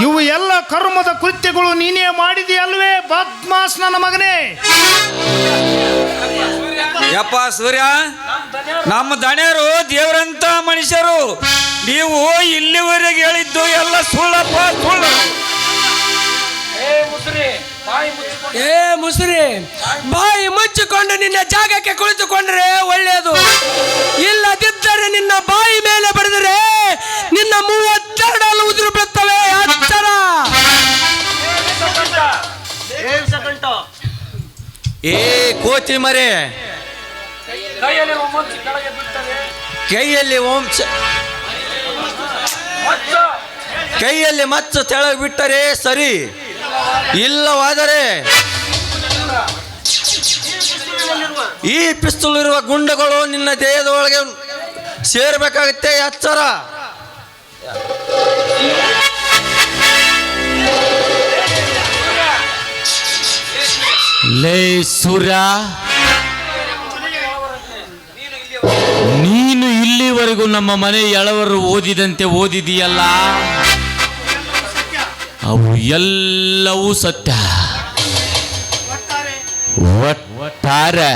ಇವು ಎಲ್ಲ ಕರ್ಮದ ಕೃತ್ಯಗಳು ನೀನೇ ಮಾಡಿದೆಯಲ್ವೇ ಬದ್ಮಾಸ್ ನನ್ನ ಮಗನೇ. ಯಪ್ಪ ಸೂರ್ಯ, ನಮ್ಮ ದಣಿಯರು ದೇವರಂತ ಮನುಷ್ಯರು. ನೀವು ಇಲ್ಲಿವರೆಗೆ ಹೇಳಿದ್ದು ಎಲ್ಲ ಸುಳ್ಳಪ್ಪ, ಸುಳ್ಳು. ಏ ಮುಸುರಿ, ಬಾಯಿ ಮುಚ್ಚಿಕೊಂಡು ನಿನ್ನ ಜಾಗಕ್ಕೆ ಕುಳಿತುಕೊಂಡ್ರೆ ಒಳ್ಳೆಯದು. ಇಲ್ಲದಿದ್ದರೆ ನಿನ್ನ ಬಾಯಿ ಮೇಲೆ ಬಡಿದರೆ ನಿನ್ನ 32 ಉದುರು ಬೀಳುತ್ತವೆ. ಅಚ್ಚರ. ಏ ಕೋತಿ ಮರೆ, ಕೈಯಲ್ಲಿ ಮಚ್ಚ ತೆಳಗೆ ಬಿಟ್ಟರೆ ಸರಿ, ಇಲ್ಲವಾದರೆ ಈ ಪಿಸ್ತೂಲ್ ಇರುವ ಗುಂಡುಗಳು ನಿನ್ನ ದೇಹದೊಳಗೆ ಸೇರ್ಬೇಕಾಗುತ್ತೆ. ಎಚ್ಚರ. ಲೇ ಸೂರ್ಯ, ನೀನು ಇಲ್ಲಿವರೆಗೂ ನಮ್ಮ ಮನೆ ಎಳವರು ಓದಿದಂತೆ ಓದಿದೀಯಲ್ಲ, ಅವು ಎಲ್ಲವೂ ಸತ್ಯ. ಒಟ್ಟಾರೆ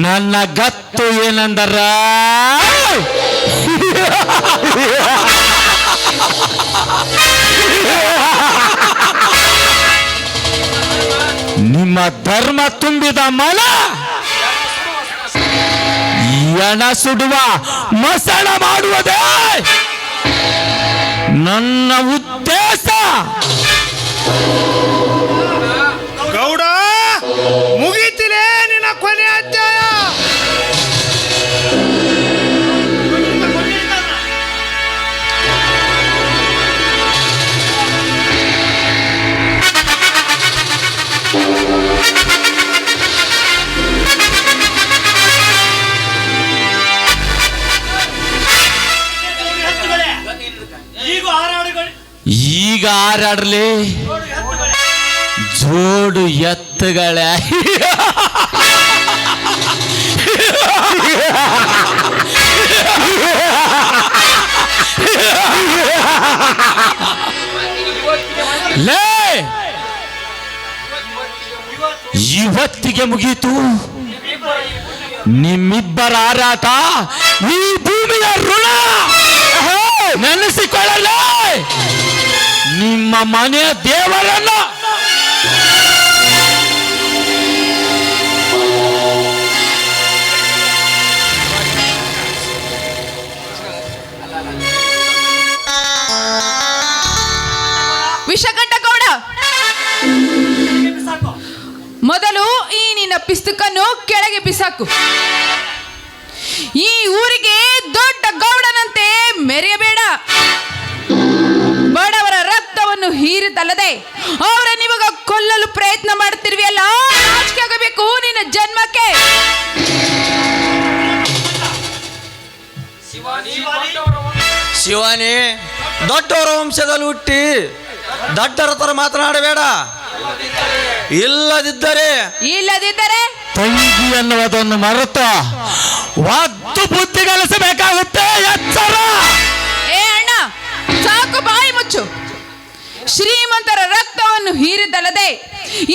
ನನ್ನ ಗತ್ತು ಏನಂದರ ನಿಮ್ಮ ಧರ್ಮ ತುಂಬಿದ ಮನ ಎಣ ಸುಡುವ ಮಸಣ ಮಾಡುವುದೇ ನನ್ನ ಉದ್ದೇಶ. ಗೌಡ, ಮುಗೀತಿಲೇ ನಿನ್ನ ಕೊನೆ ಅಧ್ಯಾಯ. ಈಗ ಹಾರಾಡ್ಲಿ ಜೋಡು ಎತ್ತುಗಳೇ. ಲೇ, ಇವತ್ತಿಗೆ ಮುಗೀತು ನಿಮ್ಮಿಬ್ಬರ ಹಾರಾಟ. ಈ ಭೂಮಿಯ ಋಣ ನೆನೆಸಿಕೊಳ್ಳಲೇ ನಿಮ್ಮ ಮನೆಯ ದೇವರನ್ನ. ವಿಷಕಂಠ ಗೌಡ, ನಿನ್ನ ಪಿಸ್ತಕನ್ನು ಕೆಳಗೆ ಬಿಸಾಕು. ಈ ಊರಿಗೆ ದೊಡ್ಡ ಗೌಡನಂತೆ ಮೆರೆಯಬೇಡ. ಬಡವರ ರಕ್ತವನ್ನು ಹೀರಿದಲ್ಲದೆ ಅವರ ನಿಮಗ ಕೊಲ್ಲಲು ಪ್ರಯತ್ನ ಮಾಡುತ್ತಿರುವೆಯಲ್ಲ, ನಾಚಿಕೆ ಆಗಬೇಕು ನಿನ್ನ ಜನ್ಮಕ್ಕೆ. ಶಿವಾನಿ, ದೊಡ್ಡವರ ವಂಶದಲ್ಲಿ ಹುಟ್ಟಿ ದಡ್ಡರ ತರ ಮಾತನಾಡಬೇಡ. ಇಲ್ಲದಿದ್ದರೆ ತಂಗಿ ಅನ್ನುವುದನ್ನು ಮರೆತ ವಾದ್ದು ಬುದ್ಧಿ ಕಲಿಸಬೇಕಾಗುತ್ತೆ. ಎಚ್ಚರ. ಏ ಅಣ್ಣ, ಸಾಕು, ಬಾಯಿ ಮುಚ್ಚು. ಶ್ರೀಮಂತರ ರಕ್ತವನ್ನು ಹೀರಿದಲ್ಲದೆ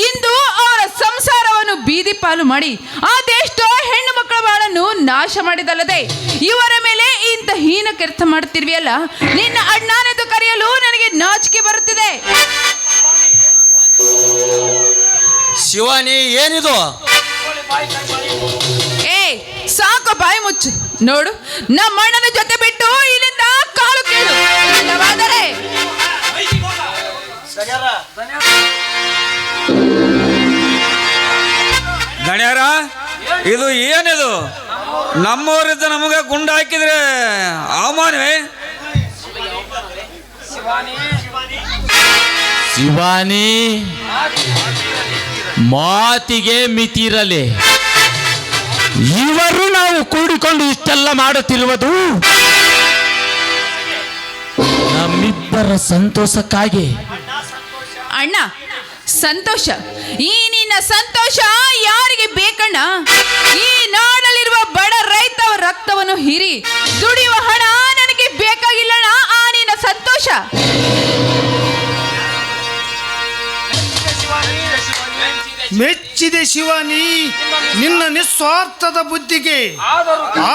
ಇಂದು ಅವರ ಸಂಸಾರವನ್ನು ಬೀದಿ ಪಾಲು ಮಾಡಿ ಅದೆಷ್ಟೋ ಹೆಣ್ಣು ಮಕ್ಕಳ ಬಾಳನ್ನು ನಾಶ ಮಾಡಿದಲ್ಲದೆ ಇವರ ಮೇಲೆ ಇಂಥ ಹೀನ ಕೆಲಸ ಮಾಡುತ್ತಿರುವೆಯಲ್ಲ, ನಿನ್ನ ಅಣ್ಣನೆಂದು ಕರೆಯಲು ನನಗೆ ನಾಚಿಕೆ ಬರುತ್ತಿದೆ. ಶಿವಾನಿ, ಏನಿದು? ಏ ಸಾಕು, ಬಾಯಿ ಮುಚ್ಚು. ನೋಡು, ನಮ್ಮ ಅಣ್ಣನ ಜೊತೆ ಬಿಟ್ಟು ಇಲ್ಲಿಂದ ಕಾಲು ಕೇಳು. ಇಲ್ಲವಾದರೆ ದಣ್ಯಾರ, ಇದು ಏನಿದು? ನಮ್ಮವರಿದ್ದ ನಮಗೆ ಗುಂಡು ಹಾಕಿದ್ರೆ ಅವಮಾನವೇ? ಶಿವಾನಿ, ಮಾತಿಗೆ ಮಿತಿರಲಿ. ಇವರು ನಾವು ಕೂಡಿಕೊಂಡು ಇಷ್ಟೆಲ್ಲ ಮಾಡುತ್ತಿರುವುದು ನಮ್ಮಿಬ್ಬರ ಸಂತೋಷಕ್ಕಾಗಿ. ಅಣ್ಣ, ಸಂತೋಷ? ಈ ನಿನ್ನ ಸಂತೋಷ ಯಾರಿಗೆ ಬೇಕಣ್ಣ? ಈ ನಾಡಲ್ಲಿರುವ ಬಡ ರೈತವ ರಕ್ತವನ್ನು ಹೀರಿ ದುಡಿಯುವ ಹಣ ನನಗೆ ಬೇಕಾಗಿಲ್ಲಣ್ಣ. ಆ ನಿನ್ನ ಸಂತೋಷ ಮೆಚ್ಚಿದೆ ಶಿವಾನಿ ನಿನ್ನ ನಿಸ್ವಾರ್ಥದ ಬುದ್ಧಿಗೆ.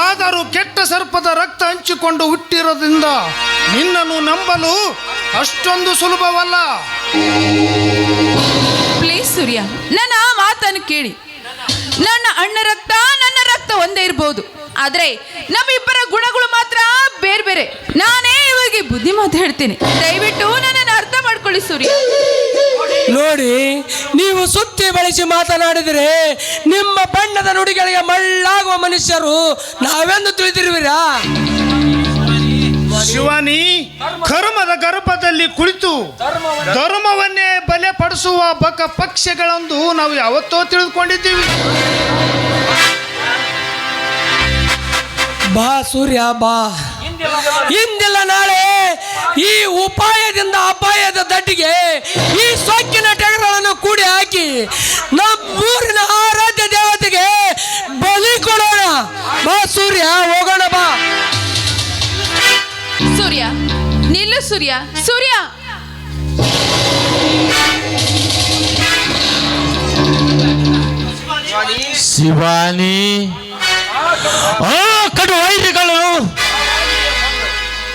ಆದರೂ ಕೆಟ್ಟ ಸರ್ಪದ ರಕ್ತ ಹಂಚಿಕೊಂಡು ಹುಟ್ಟಿರೋದ್ರಿಂದ ನಿನ್ನನ್ನು ನಂಬಲು ಅಷ್ಟೊಂದು ಸುಲಭವಲ್ಲ. ಪ್ಲೀಸ್ ಸೂರ್ಯ, ನನ್ನ ಮಾತನ್ನು ಕೇಳಿ. ನನ್ನ ಅಣ್ಣ ರಕ್ತ ನನ್ನ ರಕ್ತ ಒಂದೇ ಇರಬಹುದು, ಆದ್ರೆ ನಮ್ಮಿಬ್ಬರ ಗುಣಗಳು ಮಾತ್ರ ಬೇರೆ ಬೇರೆ. ನಾನೇ ಇವರಿಗೆ ಬುದ್ಧಿ ಮಾತು ಹೇಳ್ತೀನಿ, ದಯವಿಟ್ಟು ನನ್ನನ್ನು ಅರ್ಥ ಮಾಡ್ಕೊಳ್ಳಿ ಸೂರ್ಯ. ನೋಡಿ, ನೀವು ಸುತ್ತಿ ಬಳಸಿ ಮಾತನಾಡಿದರೆ ನಿಮ್ಮ ಬಣ್ಣದ ನುಡಿಗಳಿಗೆ ಮಳ್ಳಾಗುವ ಮನುಷ್ಯರು ನಾವೆಂದು ತಿಳಿದಿರುವಿರಾ? ಶಿವಾನಿ, ಕರ್ಮದ ಗರ್ಭದಲ್ಲಿ ಕುಳಿತು ಧರ್ಮವನ್ನೇ ಬಲೆಪಡಿಸುವ ಬಕ ಪಕ್ಷಗಳಂದು ನಾವು ಯಾವತ್ತೋ ತಿಳಿದುಕೊಂಡಿದ್ದೀವಿ. ಬಾ ಸೂರ್ಯ ಬಾ, ಇಂದಿಲ್ಲ ನಾಳೆ ಈ ಉಪಾಯದಿಂದ ಅಪಾಯದ ದಡ್ಡಿಗೆ ಈ ಸೊಕ್ಕಿನ ಟಗರಗಳನ್ನು ಕೂಡಿ ಹಾಕಿ ನಮ್ಮೂರಿನ ಆರಾಧ್ಯ ದೇವತೆಗೆ ಬಲಿ ಕೊಡೋಣ. ಬಾ ಸೂರ್ಯ, ಹೋಗೋಣ ಬಾ. ಸೂರ್ಯ, ನಿಲ್ಲು ಸೂರ್ಯ. ಸೂರ್ಯ, ಶಿವಾನಿ, ಆ ಕಡು ವೈರಿಗಳು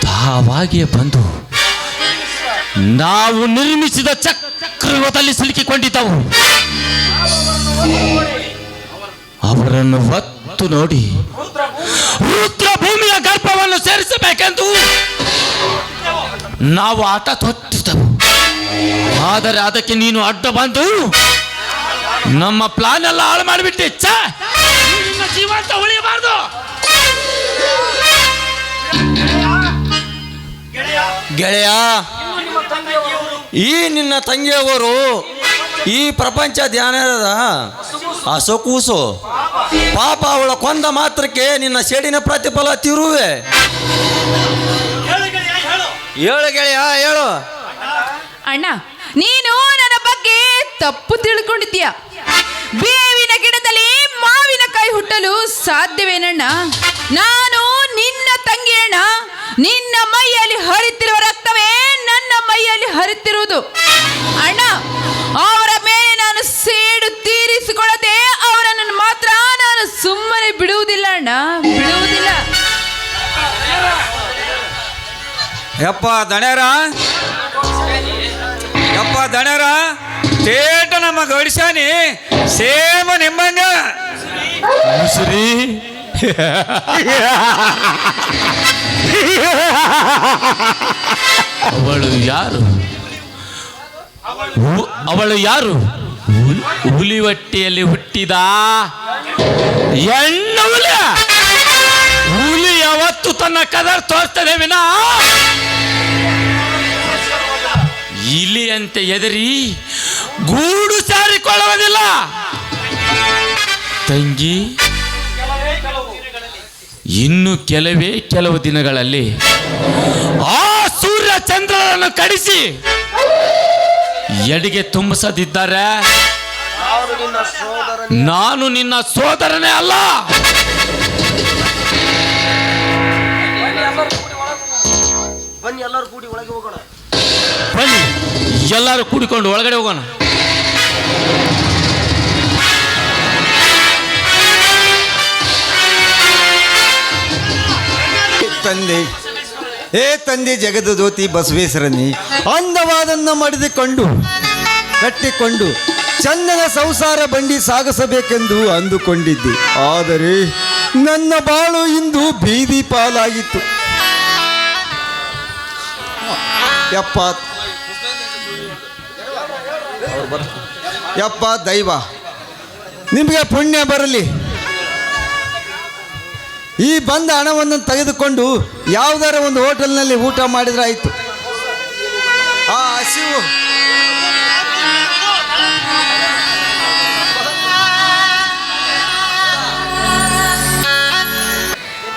ತಾವಾಗಿಯೇ ಬಂದು ನಾವು ನಿರ್ಮಿಸಿದ ಚಕ್ರವ್ಯೂಹದಲ್ಲಿ ಸಿಲುಕಿಕೊಂಡಿದ್ದವು. ಅವರನ್ನು ಹೊತ್ತು ನೋಡಿ ರುದ್ರ ಭೂಮಿಯ ಗರ್ಭವನ್ನು ಸೇರಿಸಬೇಕೆಂದು ನಾವು ಆಟ ತೊಟ್ಟಿದ್ದೆವು. ಆದರೆ ಅದಕ್ಕೆ ನೀನು ಅಡ್ಡ ಬಂದು ನಮ್ಮ ಪ್ಲಾನ್ ಎಲ್ಲ ಹಾಳು ಮಾಡಿಬಿಟ್ಟೆ. ಜೀವಂತ ಉಳಿಯಬಾರ್ದು. ಗೆಳೆಯ, ಈ ನಿನ್ನ ತಂಗಿಯವರು ಈ ಪ್ರಪಂಚ ಧ್ಯಾನದ ಹಸಕೂಸು. ಪಾಪ, ಅವಳ ಕೊಂದ ಮಾತ್ರಕ್ಕೆ ನಿನ್ನ ಸೇಡಿನ ಪ್ರತಿಫಲ ತಿರುವೆ. ಹೇಳು ಗೆಳೆಯ, ಹೇಳು. ಅಣ್ಣ, ನೀನು ನನ್ನ ಬಗ್ಗೆ ತಪ್ಪು ತಿಳ್ಕೊಂಡಿದ್ದೀಯ. ಬೇವಿನ ಗಿಡದಲ್ಲಿ ಮಾವಿನಕಾಯಿ ಹುಟ್ಟಲು ಸಾಧ್ಯವೇನಣ್ಣ? ನಾನು ನಿನ್ನ ತಂಗಿ ಅಣ್ಣ. ನಿನ್ನ ಮೈಯಲ್ಲಿ ಹರಿತಿರುವ ರಕ್ತವೇ ನನ್ನ ಮೈಯಲ್ಲಿ ಹರಿತಿರುವುದು ಅಣ್ಣ. ಅವರ ಮೇಲೆ ನಾನು ಸೇಡು ತೀರಿಸಿಕೊಳ್ಳದೆ ಅವರನ್ನು ಮಾತ್ರ ನಾನು ಸುಮ್ಮನೆ ಬಿಡುವುದಿಲ್ಲ ಅಣ್ಣ, ಬಿಡುವುದಿಲ್ಲ. ಯಪ್ಪ ದಣ್ಯಾರ, ಯಪ್ಪ ದಣ್ಯಾರ, ತೇಟ ನಮ್ಮ ಗಡಿಸಾನಿ ಸೇಮ ನಿಮ್ಮಂಗ ಮುಸುರಿ. ಅವಳು ಯಾರು? ಅವಳು ಯಾರು? ಹುಲಿ ಹೊಟ್ಟೆಯಲ್ಲಿ ಹುಟ್ಟಿದ ಹೆಣ್ಣು ಹುಲಿ. ಹುಲಿ ಯಾವತ್ತು ತನ್ನ ಕದರ್ ತೋರ್ತದೆ ವಿನ ಇಲಿಯಂತೆ ಎದರಿ ಗೂಡು ಸಾರಿಕೊಳ್ಳುವುದಿಲ್ಲ. ತಂಗಿ, ಇನ್ನು ಕೆಲವು ದಿನಗಳಲ್ಲಿ ಆ ಸೂರ್ಯ ಚಂದ್ರರನ್ನು ಕಡಿಸಿ ಎಡೆಗೆ ತುಂಬಿಸದಿದ್ದಾರೆ ನಾನು ನಿನ್ನ ಸೋದರನೇ ಅಲ್ಲ. ಬನ್ನಿ, ಎಲ್ಲರೂ ಕೂಡಿಕೊಂಡು ಒಳಗಡೆ ಹೋಗೋಣ. ತಂದೆ ಜಗದ ಜ್ಯೋತಿ ಬಸವೇಶ್ವರನಿ, ಅಂದವಾದನ್ನ ಮಡಿದುಕೊಂಡು ಕಟ್ಟಿಕೊಂಡು ಚಂದನ ಸಂಸಾರ ಬಂಡಿ ಸಾಗಿಸಬೇಕೆಂದು ಅಂದುಕೊಂಡಿದ್ದೆ. ಆದರೆ ನನ್ನ ಬಾಳು ಇಂದು ಬೀದಿ ಪಾಲಾಗಿತ್ತು. ಯಪ್ಪ ದೈವ, ನಿಮಗೆ ಪುಣ್ಯ ಬರಲಿ. ಈ ಬಂದ ಹಣವನ್ನು ತೆಗೆದುಕೊಂಡು ಯಾವುದಾರ ಒಂದು ಹೋಟೆಲ್ನಲ್ಲಿ ಊಟ ಮಾಡಿದ್ರೆ ಆಯಿತು. ಆ ಹಸಿವು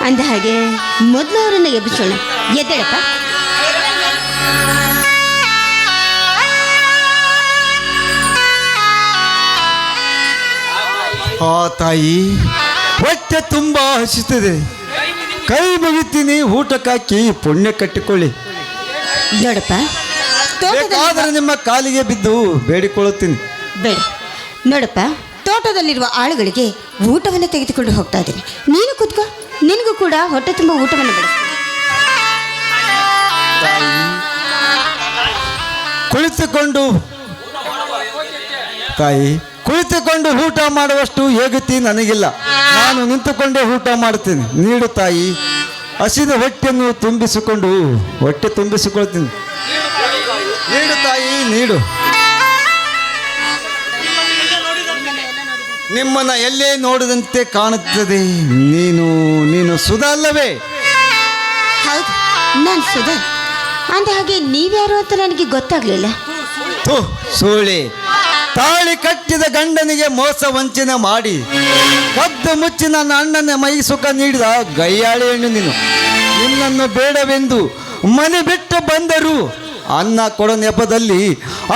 ಅಂದ ಹಾಗೆ ಮೊದಲು ಅವರನ್ನ ಎಬ್ಬಿಸೋಣ. ಎದ್ದೇಳಪ್ಪ. ಆ ತಾಯಿ, ಹೊಟ್ಟೆ ತುಂಬ ಹಸಿತದೆ. ಕೈ ಮುಗಿತೀನಿ, ಊಟಕ್ಕಾಕಿ ಪುಣ್ಯ ಕಟ್ಟಿಕೊಳ್ಳಿ. ನೋಡಪ್ಪ, ಬೇಕಾದರೆ ನಿಮ್ಮ ಕಾಲಿಗೆ ಬಿದ್ದು ಬೇಡಿಕೊಳ್ಳುತ್ತೀನಿ. ಬೇಡ. ನೋಡಪ್ಪ, ತೋಟದಲ್ಲಿರುವ ಆಳುಗಳಿಗೆ ಊಟವನ್ನು ತೆಗೆದುಕೊಂಡು ಹೋಗ್ತಾ ಇದ್ದೀನಿ. ನೀನು ಕೂತ್ಕೋ, ನಿನಗೂ ಕೂಡ ಹೊಟ್ಟೆ ತುಂಬ ಊಟವನ್ನು ಬಿಡು. ಕುಳಿತುಕೊಂಡು ಊಟ ಮಾಡುವಷ್ಟು ಯೋಗ್ಯತೆ ನನಗಿಲ್ಲ. ನಾನು ನಿಂತುಕೊಂಡೇ ಊಟ ಮಾಡ್ತೀನಿ. ನೀಡು ತಾಯಿ, ಹಸಿದ ಹೊಟ್ಟೆಯನ್ನು ಹೊಟ್ಟೆ ತುಂಬಿಸಿಕೊಳ್ತೀನಿ. ನೀಡು ತಾಯಿ, ನೀಡು. ನಿಮ್ಮನ್ನ ಎಲ್ಲೇ ನೋಡಿದಂತೆ ಕಾಣುತ್ತದೆ. ನೀನು ಸುಧಾ ಅಲ್ಲವೇ? ಹೌದು, ನಾನು ಸುಧಾ. ಅಂದ ಹಾಗೆ ನೀವ್ಯಾರು ಅಂತ ನನಗೆ ಗೊತ್ತಾಗ್ಲಿಲ್ಲ. ಸೋಳೆ, ತಾಳಿ ಕಟ್ಟಿದ ಗಂಡನಿಗೆ ಮೋಸ ವಂಚನೆ ಮಾಡಿ ಕದ್ದು ಮುಚ್ಚಿ ನನ್ನ ಅಣ್ಣನ ಮೈ ಸುಖ ನೀಡಿದ ಗಯ್ಯಾಳಿ ಹೆಣ್ಣು ನೀನು. ನಿನ್ನನ್ನು ಬೇಡವೆಂದು ಮನೆ ಬಿಟ್ಟು ಬಂದರು. ಅನ್ನ ಕೊಡೋ ನೆಪದಲ್ಲಿ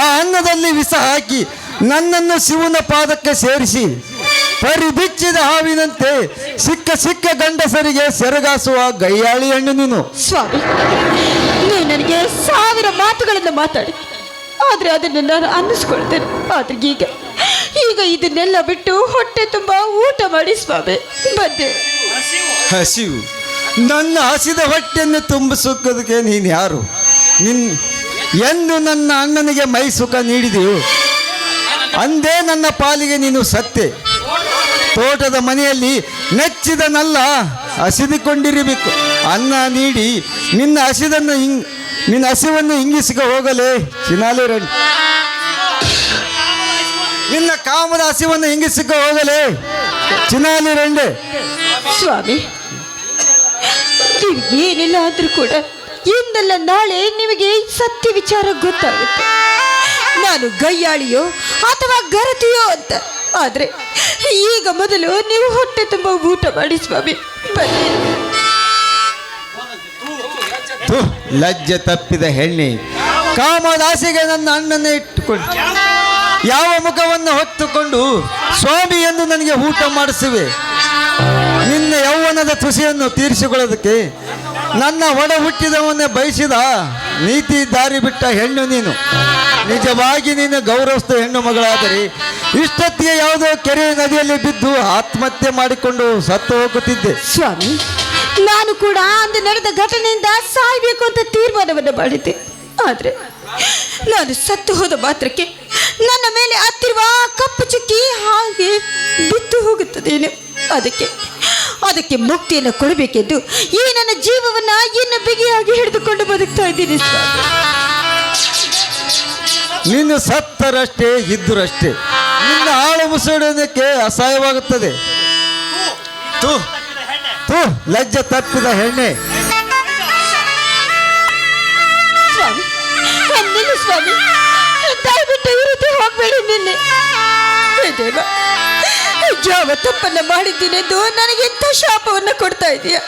ಆ ಅನ್ನದಲ್ಲಿ ವಿಷ ಹಾಕಿ ನನ್ನನ್ನು ಶಿವನ ಪಾದಕ್ಕೆ ಸೇರಿಸಿ ಪರಿಬಿಚ್ಚಿದ ಹಾವಿನಂತೆ ಸಿಕ್ಕ ಗಂಡಸರಿಗೆ ಸೆರಗಾಸುವ ಗಯ್ಯಾಳಿ ಹೆಣ್ಣು ನೀನು. ಸ್ವಾಮಿ, ನೀವು ನನಗೆ 1000 ಮಾತುಗಳನ್ನು ಮಾತಾಡಿ, ಆದರೆ ಅದನ್ನು ನಾನು ಅನ್ನಿಸ್ಕೊಳ್ತೇನೆ. ಆದ್ರೆ ಈಗ ಇದನ್ನೆಲ್ಲ ಬಿಟ್ಟು ಹೊಟ್ಟೆ ತುಂಬ ಊಟ ಮಾಡಿ ಸ್ವಾಮಿ ಬಂದೆ. ಹಸಿವು, ನನ್ನ ಹಸಿದ ಹೊಟ್ಟೆಯನ್ನು ತುಂಬಿಸೋದಕ್ಕೆ ನೀನು ಯಾರು? ಎಂದು ನನ್ನ ಅಣ್ಣನಿಗೆ ಮೈ ಸುಖ ನೀಡಿದೆಯೋ ಅಂದೇ ನನ್ನ ಪಾಲಿಗೆ ನೀನು ಸತ್ತೆ. ತೋಟದ ಮನೆಯಲ್ಲಿ ನೆಚ್ಚಿದನಲ್ಲ ಹಸಿದುಕೊಂಡಿರಬೇಕು. ಅನ್ನ ನೀಡಿ ನಿನ್ನ ಹಸಿವನ್ನು ಹಿಂಗಿಸಿಕ ಹೋಗಲೇ ಚಿನಾಲಿ ರಂಡಿ. ನಿನ್ನ ಕಾಮದ ಹಸಿವನ್ನು ಹಿಂಗಿಸಿಕ ಹೋಗಲೇ ಚಿನಾಲಿ ರಂಡೆ. ಸ್ವಾಮಿ, ನೀವು ಏನಿಲ್ಲ ಆದ್ರೂ ಕೂಡ ಇಂದಲ್ಲ ನಾಳೆ ನಿಮಗೆ ಸತ್ಯ ವಿಚಾರ ಗೊತ್ತಾಗುತ್ತೆ. ನಾನು ಗಯ್ಯಾಳಿಯೋ ಅಥವಾ ಗರತಿಯೋ ಅಂತ. ಆದ್ರೆ ಈಗ ಮೊದಲು ನೀವು ಹೊಟ್ಟೆ ತುಂಬ ಊಟ ಮಾಡಿ ಸ್ವಾಮಿ ಬನ್ನಿ. ಲಜ್ಜೆ ತಪ್ಪಿದ ಹೆಣ್ಣೆ, ಕಾಮದಾಸಿಗೆ ನನ್ನ ಅಣ್ಣನೇ ಇಟ್ಟುಕೊಂಡು ಯಾವ ಮುಖವನ್ನು ಹೊತ್ತುಕೊಂಡು ಸ್ವಾಮಿ ಎಂದು ನನಗೆ ಊಟ ಮಾಡಿಸುವೆ? ನಿನ್ನ ಯೌವನದ ತುಸಿಯನ್ನು ತೀರಿಸಿಕೊಳ್ಳೋದಕ್ಕೆ ನನ್ನ ಒಡ ಹುಟ್ಟಿದವನ್ನೇ ಬಯಸಿದ ನೀತಿ ದಾರಿ ಬಿಟ್ಟ ಹೆಣ್ಣು ನೀನು. ನಿಜವಾಗಿ ನೀನು ಗೌರವಿಸಿದ ಹೆಣ್ಣು ಮಗಳಾದರೆ ಇಷ್ಟೊತ್ತಿಗೆ ಯಾವುದೋ ಕೆರೆ ನದಿಯಲ್ಲಿ ಬಿದ್ದು ಆತ್ಮಹತ್ಯೆ ಮಾಡಿಕೊಂಡು ಸತ್ತು ಹೋಗುತ್ತಿದ್ದೆ. ಸ್ವಾಮಿ, ನಾನು ಕೂಡ ಅಂದು ನಡೆದ ಘಟನೆಯಿಂದ ಸಾಯ್ಬೇಕು ಅಂತ ತೀರ್ಮಾನವನ್ನು ಮಾಡಿದ್ದೆ. ಆದ್ರೆ ನಾನು ಸತ್ತು ಹೋದ ಮಾತ್ರಕ್ಕೆ ನನ್ನ ಮೇಲೆ ಹತ್ತಿರುವ ಕಪ್ಪು ಚುಕ್ಕಿ ಹಾಗೆ ಬಿದ್ದು ಹೋಗುತ್ತದೇನು. ಅದಕ್ಕೆ ಮುಕ್ತಿಯನ್ನು ಕೊಡಬೇಕೆಂದು ಈ ನನ್ನ ಜೀವವನ್ನ ಇನ್ನು ಬಿಗಿಯಾಗಿ ಹಿಡಿದುಕೊಂಡು ಬದುಕ್ತಾ ಇದ್ದೀನಿ ಸ್ವಾಮಿ. ನೀನು ಸತ್ತರಷ್ಟೇ ಇದ್ದುರಷ್ಟೇ. ಮುಸುಡೋದಕ್ಕೆ ಅಸಹ್ಯವಾಗುತ್ತದೆ. ತೂ ತೂ ಲಜ್ಜೆ ತಪ್ಪಿದ ಹೆಣ್ಣೆ. ಸ್ವಾಮಿ ನಿಲ್ಲು ಸ್ವಾಮಿ, ದಯವಿಟ್ಟು ಈ ರೀತಿ ಹೋಗ್ಬೇಡಿ ನಿನ್ನೆ. ದೇವ, ಯಾವ ತಪ್ಪನ್ನ ಮಾಡಿದ್ದೀನೆಂದು ನನಗೆ ಇಂಥ ಶಾಪವನ್ನು ಕೊಡ್ತಾ ಇದೀಯ.